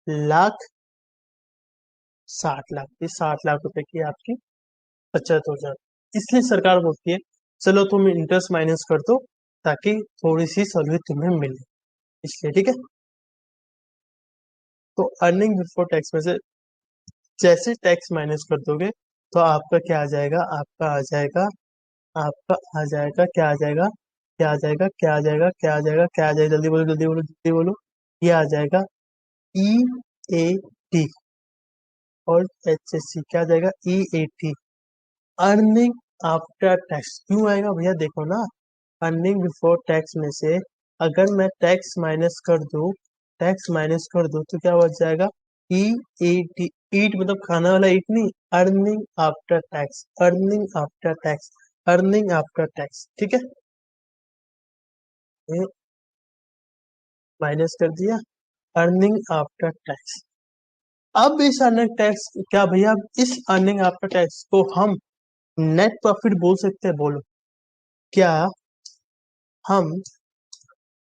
लाख, 60 लाख, ये 60 लाख रुपए की आपकी बचत हो जाती। इसलिए सरकार बोलती है चलो तुम इंटरेस्ट माइनस कर दो ताकि थोड़ी सी सहूलियत तुम्हें मिले, इसलिए ठीक है। तो अर्निंग बिफोर टैक्स में से जैसे टैक्स माइनस कर दोगे तो आपका क्या आ जाएगा, आपका आ जाएगा, आपका आ जाएगा, क्या आ जाएगा, क्या आ जाएगा, क्या आ जाएगा, क्या आ जाएगा, क्या आ जाएगा, जल्दी बोलो जल्दी बोलो जल्दी बोलो। ये आ जाएगा ई ए टी और एच एस सी, क्या आ जाएगा E A T, earning after tax. क्यों आएगा भैया, देखो ना, अर्निंग बिफोर टैक्स में से अगर मैं टैक्स माइनस कर दूं, टैक्स माइनस कर दूं तो क्या बच जाएगा, ई ए टी, ईट मतलब खाना वाला ईट नहीं, earning after tax, earning after tax, earning after tax, ठीक है। ये माइनस कर दिया, अर्निंग आफ्टर टैक्स। अब इस अर्निंग टैक्स क्या भैया, इस अर्निंग आफ्टर टैक्स को हम नेट प्रॉफिट बोल सकते हैं, बोलो क्या हम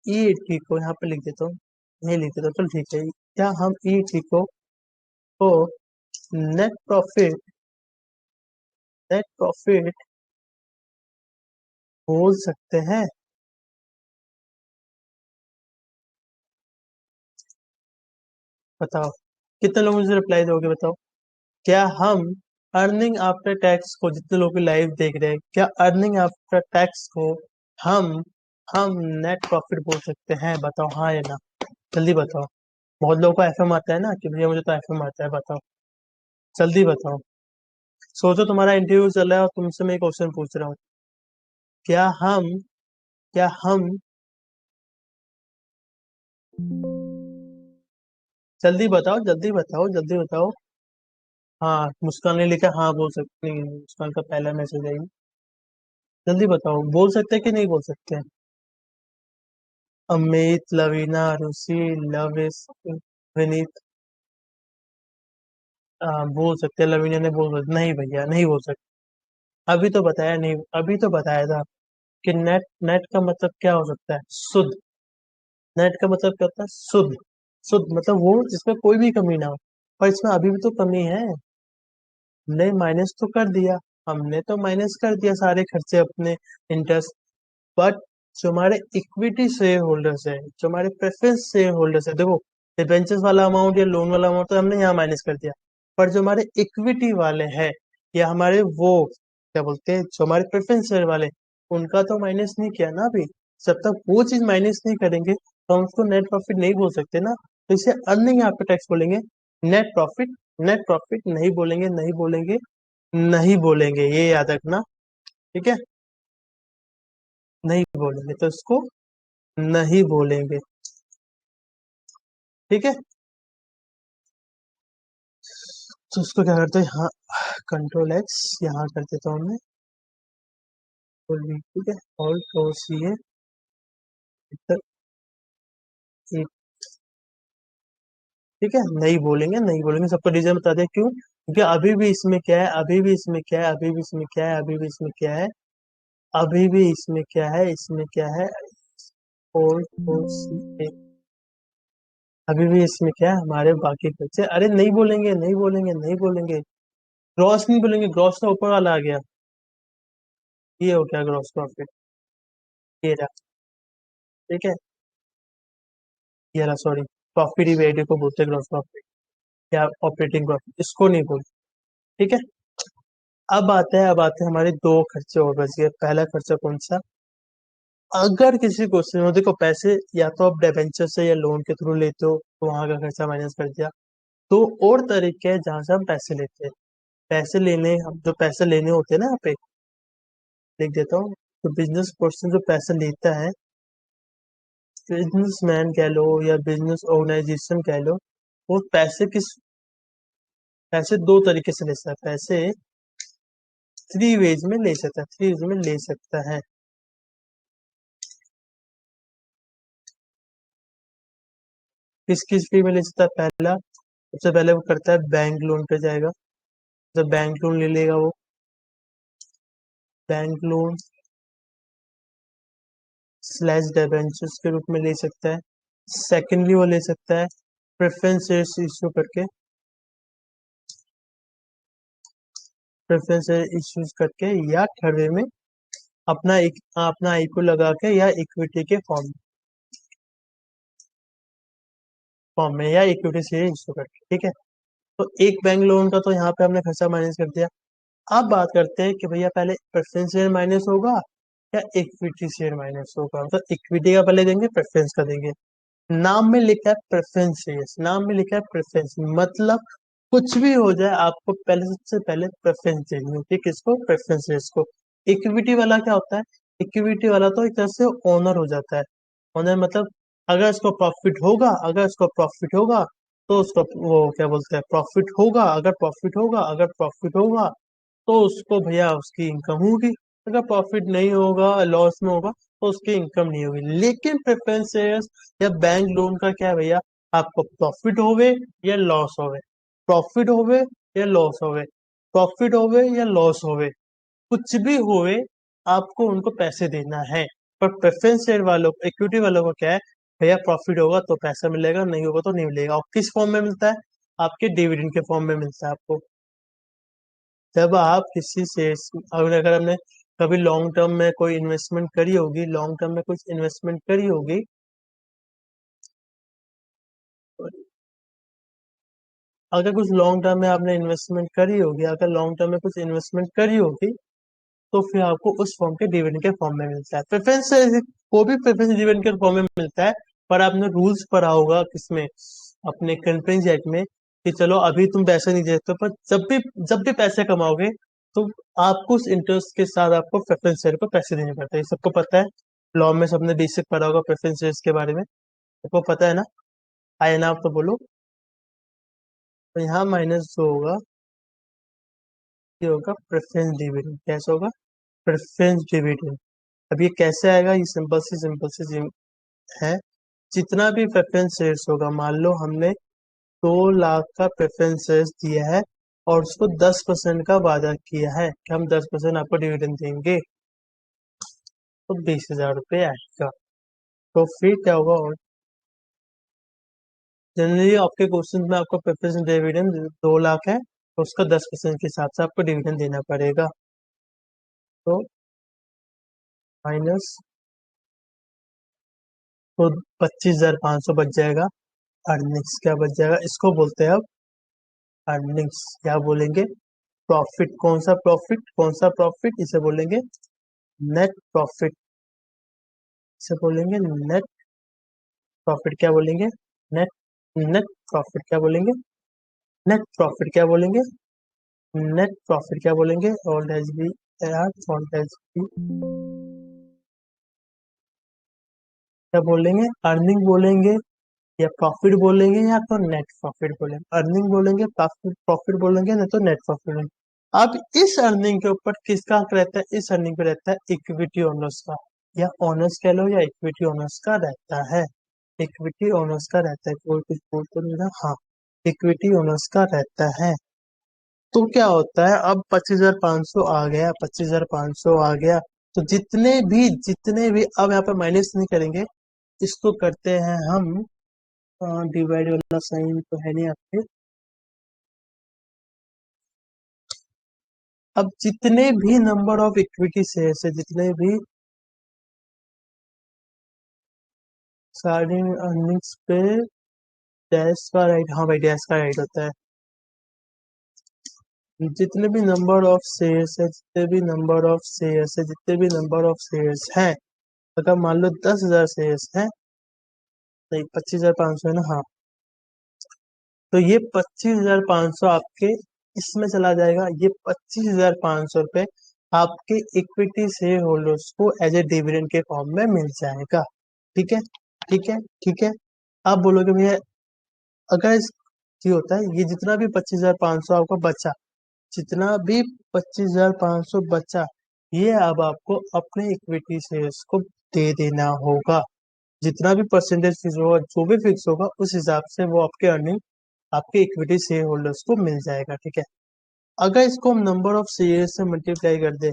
ई टी को यहाँ पे लिख देता हूँ, नहीं लिख देता, चल ठीक है, क्या हम ई टी को नेट प्रॉफिट, नेट प्रॉफिट बोल सकते हैं? बताओ, कितने लोग मुझे रिप्लाई दोगे, बताओ। क्या हम अर्निंग आफ्टर टैक्स को, जितने लोग लाइव देख रहे हैं, क्या अर्निंग आफ्टर टैक्स को हम हम नेट प्रॉफिट बोल सकते हैं? बताओ हाँ या ना, जल्दी बताओ। बहुत लोगों को एफएम आता है ना कि भैया मुझे तो एफएम आता है, बताओ जल्दी बताओ। सोचो तुम्हारा इंटरव्यू चल रहा है और तुमसे मैं क्वेश्चन पूछ रहा हूँ, क्या हम, क्या हम, जल्दी बताओ जल्दी बताओ जल्दी बताओ। हाँ मुस्कान ने लिखा, हाँ बोल सकते, नहीं मुस्कान का पहला मैसेज है ये। जल्दी बताओ, बोल सकते हैं कि नहीं बोल सकते हैं? अमित, लवीना, रुचि, लविस, विनीत, बोल सकते हैं, लवीना ने बोल सकते, नहीं भैया नहीं बोल सकते। अभी तो बताया नहीं, अभी तो बताया था कि नेट, नेट का मतलब क्या हो सकता है, शुद्ध। नेट का मतलब क्या होता है, शुद्ध। शुद्ध मतलब वो जिसमें कोई भी कमी ना हो, पर इसमें अभी भी तो कमी है। हमने माइनस तो कर दिया, हमने तो माइनस कर दिया सारे खर्चे अपने, इंटरेस्ट, बट जो हमारे इक्विटी शेयर होल्डर्स है, जो हमारे प्रेफरेंस शेयर होल्डर्स है, देखो डिबेंचर्स वाला अमाउंट या लोन वाला अमाउंट तो हमने यहाँ माइनस कर दिया, पर जो हमारे इक्विटी वाले हैं या हमारे वो क्या बोलते हैं, जो हमारे प्रेफरेंस शेयर वाले, उनका तो माइनस नहीं किया ना अभी। जब तक वो चीज माइनस नहीं करेंगे तो हम उसको नेट प्रॉफिट नहीं बोल सकते ना, तो इसे अर्निंग आफ्टर टैक्स बोलेंगे, नेट प्रॉफिट, नेट प्रॉफिट नहीं बोलेंगे, नहीं बोलेंगे, नहीं बोलेंगे, ये याद रखना, ठीक है। नहीं बोलेंगे तो इसको नहीं बोलेंगे, ठीक है। तो उसको क्या करते हैं, हाँ, कंट्रोल एक्स यहाँ कर देता हूँ मैं, ठीक है, ऑल्ट और सी है, ठीक है। नहीं बोलेंगे, नहीं बोलेंगे, सबको रीजन बता दें क्यों, क्योंकि अभी भी इसमें क्या है, अभी भी इसमें क्या है, अभी भी इसमें क्या है, अभी भी इसमें क्या है, अभी भी इसमें क्या है, इसमें क्या है, और सी, अभी भी इसमें क्या है, हमारे बाकी खर्चे, अरे नहीं बोलेंगे, नहीं बोलेंगे, नहीं बोलेंगे, ग्रॉस नहीं बोलेंगे, ग्रॉस का ऊपर वाला आ गया, ये हो गया ग्रॉस प्रॉफिट, ये रहा, ठीक है, ये रहा, सॉरी, प्रॉफिट ही को बोलते हैं ग्रॉस प्रॉफिट या ऑपरेटिंग प्रॉफिट, इसको नहीं बोलते, ठीक है। अब आते हैं हमारे दो खर्चे और बच गए। पहला खर्चा कौन सा, अगर किसी क्वेश्चन में देखो पैसे या तो आप डिबेंचर से या लोन के थ्रू लेते हो तो वहां का खर्चा माइनस कर दिया, तो और तरीके हैं जहां से हम पैसे लेते हैं, पैसे लेने, हम जो पैसे लेने होते हैं ना, यहाँ पे लिख देता हूँ, तो बिजनेस पर्सन जो पैसे लेता है, बिजनेसमैन कह लो या बिजनेस ऑर्गेनाइजेशन कह लो, वो पैसे किस, पैसे दो तरीके से ले सकता है, पैसे थ्री वेज में ले सकता है, थ्री वेज में ले सकता है। किस किस वे में ले सकता है, पहला, सबसे पहले वो करता है बैंक लोन पे जाएगा, जब बैंक लोन ले लेगा वो, बैंक लोन स्लैश डिबेंचर्स के रूप में ले सकता है। सेकेंडली वो ले सकता है प्रेफरेंस शेयर्स इश्यू करके, प्रेफरेंस शेयर इश्यूज करके, या थर्ड वे में अपना आईपीओ लगा के या इक्विटी के फॉर्म में या इक्विटी शेयर इश्यू करके, ठीक है। तो एक बैंक लोन का तो यहाँ पे हमने खर्चा माइनस कर दिया। अब बात करते हैं कि भैया पहले प्रेफरेंस शेयर माइनस होगा या इक्विटी शेयर माइनस होगा, मतलब इक्विटी का पहले देंगे, प्रेफरेंस का देंगे। नाम में लिखा है प्रेफरेंस शेयर्स, नाम में लिखा है प्रेफरेंस, मतलब कुछ भी हो जाए आपको पहले, सबसे पहले प्रेफरेंस देनी होती है, किसको? प्रेफरेंस शेयर्स को। इक्विटी वाला क्या होता है? इक्विटी वाला तो एक तरह से ओनर हो जाता है। ओनर मतलब अगर इसको प्रॉफिट होगा तो उसको वो क्या बोलते हैं, प्रॉफिट होगा, अगर प्रॉफिट होगा तो उसको भैया उसकी इनकम होगी। अगर प्रॉफिट नहीं होगा, लॉस में होगा, तो उसकी इनकम नहीं होगी। लेकिन प्रेफरेंस शेयर्स या बैंक लोन का क्या है भैया, आपको प्रॉफिट होवे या लॉस होवे, प्रॉफिट होवे या लॉस होवे, प्रॉफिट होवे या लॉस होवे, कुछ भी होवे, आपको उनको पैसे देना है। पर प्रेफरेंस शेयर वालों, इक्विटी वालों को क्या है, भैया प्रॉफिट होगा तो पैसा मिलेगा, नहीं होगा तो नहीं मिलेगा। और किस फॉर्म में मिलता है? आपके डिविडेंड के फॉर्म में मिलता है आपको। जब आप किसी शेयर, अगर हमने कभी लॉन्ग टर्म में कोई इन्वेस्टमेंट करी होगी, लॉन्ग टर्म में कुछ इन्वेस्टमेंट करी होगी, अगर कुछ लॉन्ग टर्म में आपने इन्वेस्टमेंट करी होगी, अगर लॉन्ग टर्म में कुछ इन्वेस्टमेंट करी होगी, तो फिर आपको उस फॉर्म के डिविडेंड के फॉर्म में मिलता है। प्रेफरेंस को भी प्रेफरेंस डिविडेंड के फॉर्म में मिलता है। पर आपने रूल्स पढ़ा होगा किसमें, अपने कंपनीज एक्ट में, कि चलो अभी तुम पैसे नहीं देते, पर जब भी पैसे कमाओगे तो आपको उस इंटरेस्ट के साथ आपको प्रेफरेंस शेयर को पैसे देने पड़ते हैं। ये सबको पता है, लॉ में सबने बेसिक पढ़ा होगा प्रेफरेंस शेयर्स के बारे में, सबको पता है ना? आए ना, आप तो बोलो। तो यहाँ माइनस जो होगा, ये होगा प्रेफरेंस डिविडेंड। कैसे होगा? Preference dividend. अब ये कैसे आएगा? ये सिंपल सी है। जितना भी प्रेफरेंस शेयर्स होगा, मान लो हमने 2 लाख का प्रेफरेंस शेयर्स दिया है और उसको 10% का वादा किया है कि हम 10% आपको डिविडेंड देंगे, तो 20,000 रुपये आएगा। तो फिर क्या होगा? और जनरली आपके क्वेश्चन में आपको प्रेफरेंस डिविडेंड 2 लाख है, तो उसका 10% के हिसाब से आपको डिविडेंड देना पड़ेगा। तो माइनस, तो 25,500 बच जाएगा। अर्निंग्स क्या बच जाएगा? इसको बोलते हैं अब अर्निंग्स। क्या बोलेंगे? प्रॉफिट। कौन सा प्रॉफिट? इसे बोलेंगे नेट प्रॉफिट। इसे बोलेंगे नेट प्रॉफिट। क्या बोलेंगे? Net net profit. क्या बोलेंगे? Net profit. क्या बोलेंगे? Net profit. क्या बोलेंगे? ऑल्ट एज बी, ऑल्ट एज बी, क्या बोलेंगे? अर्निंग बोलेंगे या प्रॉफिट बोलेंगे या तो नेट प्रॉफिट बोलेंगे। अर्निंग बोलेंगे, प्रॉफिट बोलेंगे, नहीं तो नेट प्रॉफिट बोलेंगे। अब इस अर्निंग के ऊपर किसका हक रहता है? इस अर्निंग पे रहता है इक्विटी ओनर्स का, या ओनर्स कह लो, या इक्विटी ओनर्स का रहता है। इक्विटी ओनर्स का रहता है। कोई कुछ बोल तो नहीं रहा, हाँ, इक्विटी ओनर्स का रहता है। तो क्या होता है, अब 25,500 आ गया, 25,500 आ गया, तो जितने भी अब यहाँ पे माइनस नहीं करेंगे, इसको करते हैं हम, डिवाइड वाला साइन तो है नहीं आपके। अब जितने भी नंबर ऑफ इक्विटी शेयर्स है, जितने भी सारे अर्निंग्स पे डैश का राइट, हाँ भाई डैश का राइट होता है। जितने भी नंबर ऑफ शेयर्स है, जितने भी नंबर ऑफ शेयर्स हैं, अगर मान लो 10,000 शेयर्स हैं, नहीं 25,500 है ना, हाँ, तो ये 25,500 आपके इसमें चला जाएगा। ये 25,500 रुपये आपके इक्विटी शेयर होल्डर्स को एज ए डिविडेंड के फॉर्म में मिल जाएगा। ठीक है, ठीक है, ठीक है। आप बोलोगे भैया, अगर ये होता है, ये जितना भी 25,500 आपको बचा, जितना भी 25,500 बचा, ये अब आपको अपने इक्विटी शेयर्स को दे देना होगा। जितना भी परसेंटेज फिक्स होगा, जो भी फिक्स होगा, उस हिसाब से वो आपके अर्निंग आपके इक्विटी शेयर होल्डर्स को मिल जाएगा। ठीक है। अगर इसको हम नंबर ऑफ शेयर से मल्टीप्लाई कर दे,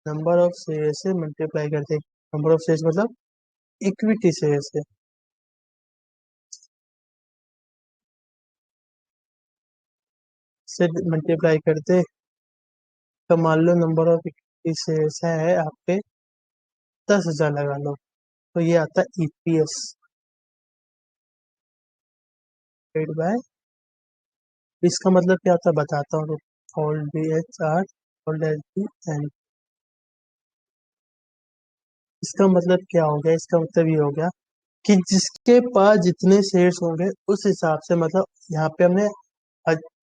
नंबर ऑफ शेयर मतलब इक्विटी शेयर से मल्टीप्लाई कर दे, तो मान लो नंबर ऑफ इस शेयर्स है आपके 10,000 लगा लो, तो ये आता है ईपीएस डिवाइड बाय, इसका मतलब क्या होता है बताता हूँ। Hold B H R hold H B N, इसका मतलब क्या हो गया, इसका मतलब ये हो गया कि जिसके पास जितने शेयर्स होंगे उस हिसाब से, मतलब यहाँ पे हमने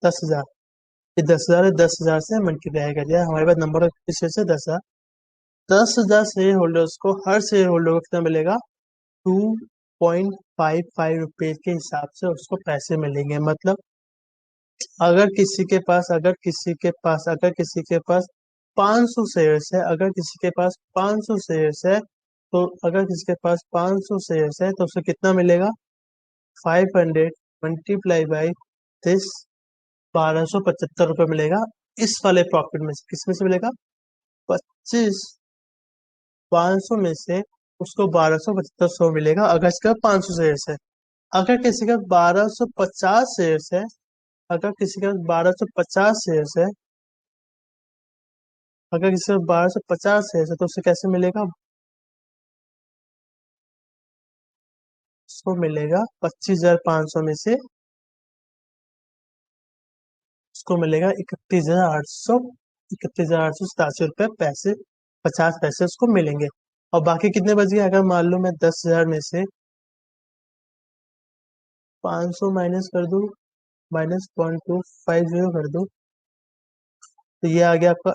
10,000, ये 10,000 है, 10,000 से मल्टीप्लाई कर दिया, हमारे पास नंबर ऑफ शेयर से 10,000। 10,000 शेयर होल्डर्स को हर शेयर होल्डर को कितना मिलेगा, 2.55 रुपए के हिसाब से उसको पैसे मिलेंगे। मतलब अगर किसी के पास 500 शेयर्स है, अगर किसी के पास 500 शेयर्स है, तो अगर किसी के पास 500 शेयर्स है तो उसे कितना मिलेगा, 500 मल्टीप्लाई बाई दिस, 1,275 रुपये मिलेगा। इस वाले प्रॉफिट में से किस में से मिलेगा, 25, 500 में से उसको 1,275 मिलेगा अगर इसका 500 शेयर्स है। अगर किसी का 1,250 शेयर्स है, अगर किसी का 1,250 शेयर्स है, अगर किसी का 1,250 शेयर्स है तो उसे कैसे मिलेगा, उसको मिलेगा 25,500 में से उसको मिलेगा 31,800 पैसे, 50 पैसे उसको मिलेंगे। और बाकी कितने बच गए, अगर मान लो मैं 10,000 में से 500 माइनस कर दूं, -0.250 कर दूं, तो ये आ गया आपका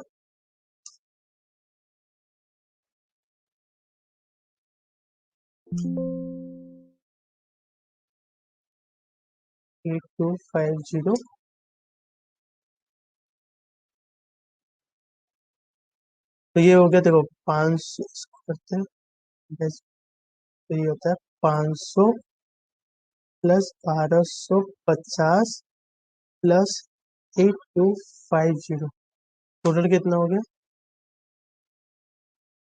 8250। तो ये हो गया, देखो 500 करते हैं, तो ये होता है 500 प्लस 1,250 प्लस 8250, टोटल कितना हो गया,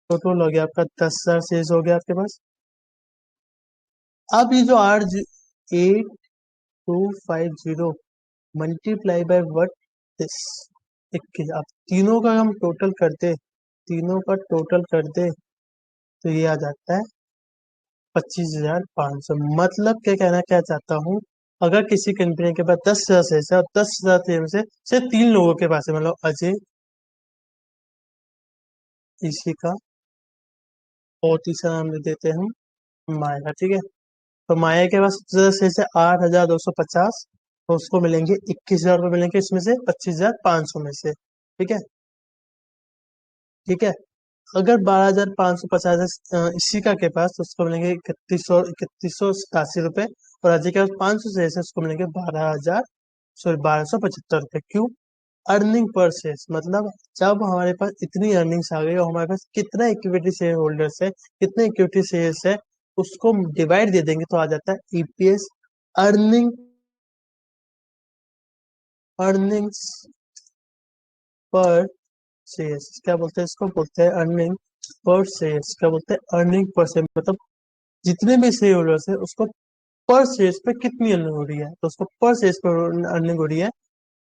टोटल हो गया आपका 10,000 शेष हो गया आपके पास। अब ये जो 8250 मल्टीप्लाई बाय व्हाट, दिस 21, अब तीनों का हम टोटल करते, तीनों का टोटल कर दे तो ये आ जाता है 25,500। मतलब क्या कहना क्या चाहता हूँ, अगर किसी कंपनी के पास 10,000 शेयर है और 10,000 शेयर में से सिर्फ 3 लोगों के पास है, मतलब अजय, इसी का, और तीसरा नाम दे देते हैं हम माया, ठीक है। तो माया के पास सबसे ज्यादा शेष है 8,250, तो उसको मिलेंगे 21,000 रुपये मिलेंगे इसमें से 25,500 में से, ठीक है, ठीक है। अगर 12,550 इसी का के पास, तो उसको मिलेंगे 31,सतासी रुपये, और अजय के पास 500 शेष है, उसको मिलेंगे 1,275 रुपये। क्यों, अर्निंग पर शेयर, मतलब जब हमारे पास इतनी अर्निंग्स आ गई और हमारे पास कितना इक्विटी शेयर होल्डर्स है, कितने इक्विटी शेयर्स है, उसको डिवाइड दे देंगे तो आ जाता है ईपीएस, अर्निंग, अर्निंग्स पर शेयर्स। क्या बोलते हैं इसको, बोलते हैं अर्निंग पर शेयर्स। क्या बोलते हैं, अर्निंग पर शेयर, मतलब जितने भी शेयर होल्डर्स है उसको पर शेयर पे कितनी अर्निंग हो रही है, तो उसको पर शेयर पर अर्निंग हो रही है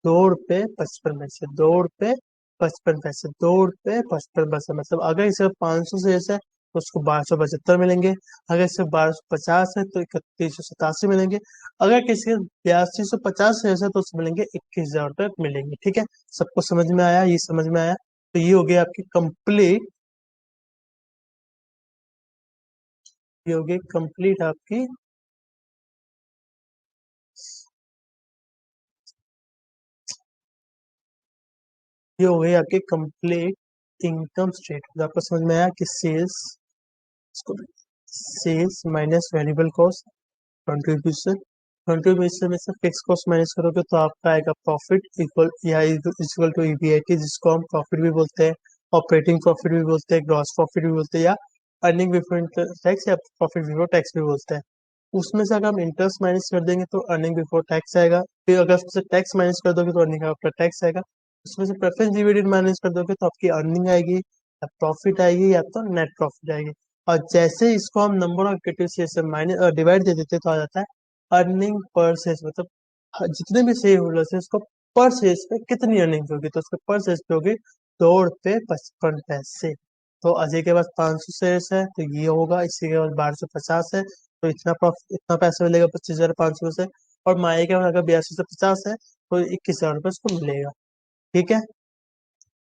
2 रुपये 55 पैसे, 2 रुपये 55 पैसे, 2 रुपये 55 पैसे। मतलब अगर इसे 500 शेयर है तो उसको 1,275 मिलेंगे, अगर इसे 1,250 है तो 31,087 मिलेंगे, अगर किसी 82,50 शेयर है तो उसको मिलेंगे 21,000 रुपये मिलेंगे, ठीक है। सबको समझ में आया, ये समझ में आया, तो ये हो गया आपकी कंप्लीट, ये हो गई कंप्लीट आपकी, ये हो गई आपकी कंप्लीट इनकम स्टेटमेंट। आपको समझ में आया कि sales minus variable cost, contribution, contribution में से फिक्स कॉस्ट माइनस करोगे तो आपका आएगा प्रॉफिट इक्वल या इक्वल टू ईबीआईटी, जिसको हम प्रॉफिट भी बोलते हैं, ऑपरेटिंग प्रॉफिट भी बोलते हैं, ग्रॉस प्रॉफिट भी बोलते हैं, या अर्निंग बिफोर टैक्स या प्रॉफिट बिफोर टैक्स भी बोलते हैं। उसमें से अगर हम इंटरेस्ट माइनस कर देंगे तो अर्निंग बिफोर टैक्स आएगा, फिर अगर उसमें से टैक्स माइनस कर दोगे तो अर्निंग आफ्टर टैक्स आएगा, उसमें से प्रेफरेंस डिविडेंड माइनस कर दोगे तो आपकी अर्निंग आएगी, या प्रॉफिट आएगी, या तो नेट प्रॉफिट आएगी। और जैसे इसको हम नंबर ऑफ इक्विटी शेयर से माइनस डिवाइड दे देते तो आ जाता है अर्निंग पर शेयर, मतलब जितने भी शेयर होल्डर्स है उसको पर शेयर पे कितनी अर्निंग होगी, तो उसके पर शेयर पे होगी ₹2.55। तो अजय के पास 500 शेयर्स है, तो ये होगा, इसी के पास 1250 है, तो इतना प्रॉफिट, इतना पैसा मिलेगा 25,500 से। और माए के पास अगर 8250 है, तो 21,000 रुपये उसको मिलेगा। ठीक है,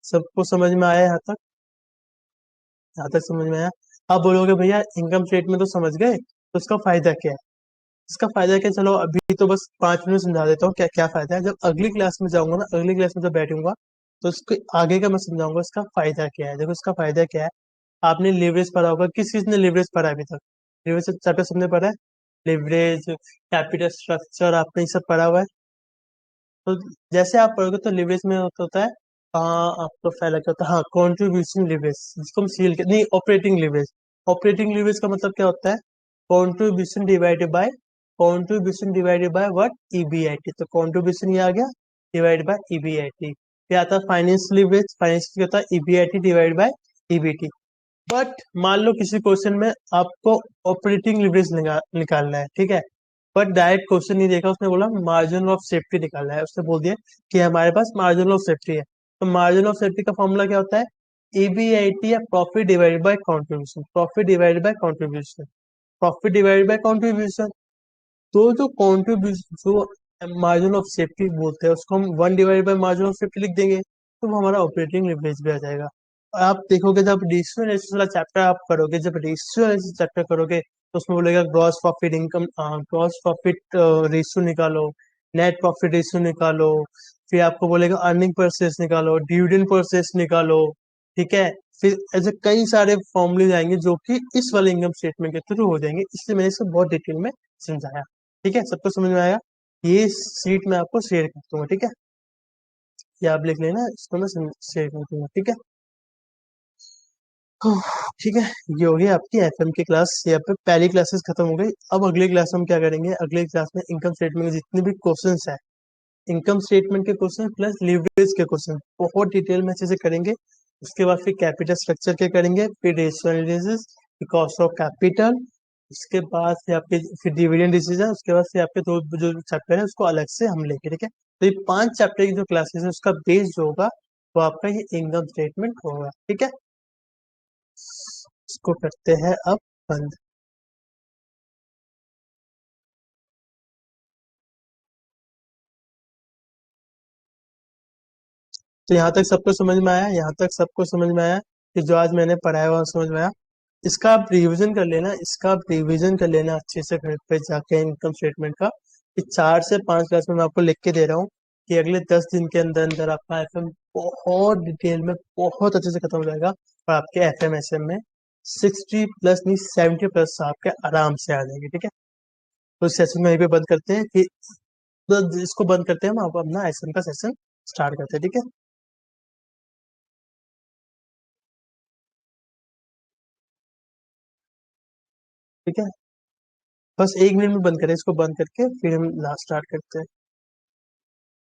सबको समझ में आया यहाँ तक? यहाँ तक समझ में आया? आप बोलोगे भैया इनकम स्टेटमेंट तो समझ गए, तो इसका फायदा क्या है? इसका फायदा क्या है? चलो अभी तो बस 5 मिनट समझा देता हूँ क्या क्या फायदा है। जब अगली क्लास में जाऊंगा ना, अगली क्लास में जब बैठूंगा, तो उसके आगे का मैं समझाऊंगा इसका फायदा क्या है। देखो इसका फायदा क्या है, आपने लिवरेज पढ़ा होगा, किस चीज ने लिवरेज पढ़ा है अभी तक? लिवरेज चैप्टर सबने पढ़ा है, लिवरेज, कैपिटल स्ट्रक्चर, आपने ये सब पढ़ा हुआ है। तो जैसे आप पढ़ोगे तो लिवरेज में होता है, आपको पहला क्या होता है, हाँ, कॉन्ट्रीब्यूशन लिवरेज, जिसको हम सील नहीं, ऑपरेटिंग लिवरेज। ऑपरेटिंग लिवरेज का मतलब क्या होता है? Contribution divided by what, EBIT. तो कॉन्ट्रीब्यूशन ये आ गया, डिवाइड बाय ईबीआईटी। फिर आता है फाइनेंस लिवरेज, फाइनेंस क्या होता है, EBIT divide by EBT. But मान लो किसी क्वेश्चन में आपको ऑपरेटिंग लिवरेज निकालना है, ठीक है, बट डायरेक्ट क्वेश्चन नहीं देखा, उसने बोला मार्जिन ऑफ सेफ्टी निकालना है, उसने बोल दिया कि हमारे पास मार्जिन ऑफ सेफ्टी है। तो मार्जिन ऑफ सेफ्टी का फॉर्मूला क्या होता है? ईबीआईटी या profit divided by contribution, profit divided by contribution, profit divided by contribution. तो जो कॉन्ट्रीब्यूशन, जो मार्जिन ऑफ सेफ्टी बोलते हैं, उसको हम 1 divide by margin of safety लिख देंगे, तो वो हमारा ऑपरेटिंग लिवरेज भी आ जाएगा। और आप देखोगे जब रेशियो एनालिसिस वाला चैप्टर आप करोगे, जब रेशियो एनालिसिस चैप्टर करोगे, तो उसमें बोलेगा gross profit income, gross profit ratio निकालो, नेट प्रॉफिट रेशियो निकालो, फिर आपको बोलेगा अर्निंग परसेस निकालो, डिविडेंड परसेस निकालो। ठीक है, फिर ऐसे कई सारे फॉर्मूले आएंगे जो कि इस वाले इनकम स्टेटमेंट के थ्रू हो जाएंगे, इसलिए मैंने इसको बहुत डिटेल में समझाया। ठीक है, सबको समझ में आएगा? ये सीट मैं आपको शेयर कर दूंगा, ठीक है, ये आप लिख लेना, इसको मैं शेयर कर दूंगा, ठीक है। ठीक है, ये हो गई आपकी एफएम की क्लास, यहाँ पे पहली क्लासेस खत्म हो गई। अब अगली क्लास में हम क्या करेंगे, अगली क्लास में इनकम स्टेटमेंट के जितने भी क्वेश्चंस है, इनकम स्टेटमेंट के क्वेश्चन प्लस लीवरेज के क्वेश्चन बहुत डिटेल में अच्छे से करेंगे। उसके बाद फिर कैपिटल स्ट्रक्चर के करेंगे, फिर रेशियो एनालिसिस, फिर कॉस्ट ऑफ कैपिटल, उसके बाद फिर आपके फिर डिविडेंड डिसीजन, उसके बाद फिर आपके दो जो चैप्टर है उसको अलग से हम लेंगे, ठीक है। तो ये 5 चैप्टर की जो क्लासेस है उसका बेस जो होगा वो आपका ये इनकम स्टेटमेंट होगा, ठीक है। इसको करते हैं अब बंद। तो यहाँ तक सबको समझ में आया? यहाँ तक सबको समझ में आया कि जो आज मैंने पढ़ाया हुआ समझ में आया? इसका आप रिवीजन कर लेना, इसका आप रिवीजन कर लेना अच्छे से घर पे जाके इनकम स्टेटमेंट का। कि 4 से 5 क्लास में मैं आपको लिख के दे रहा हूँ कि अगले 10 दिन के अंदर अंदर आपका एफएम बहुत डिटेल में बहुत अच्छे से खत्म हो जाएगा, और आपके एफएम एसएम में 60+ नहीं 70+ आपके आराम से आ जाएंगे, ठीक है। तो इस सेशन में यहीं पे बंद करते हैं कि, तो इसको बंद करते हैं, हम आप अपना एसएम का सेशन स्टार्ट करते हैं, ठीक है। ठीक है, बस 1 मिनट में बंद करें, इसको बंद करके फिर हम लास्ट स्टार्ट करते हैं।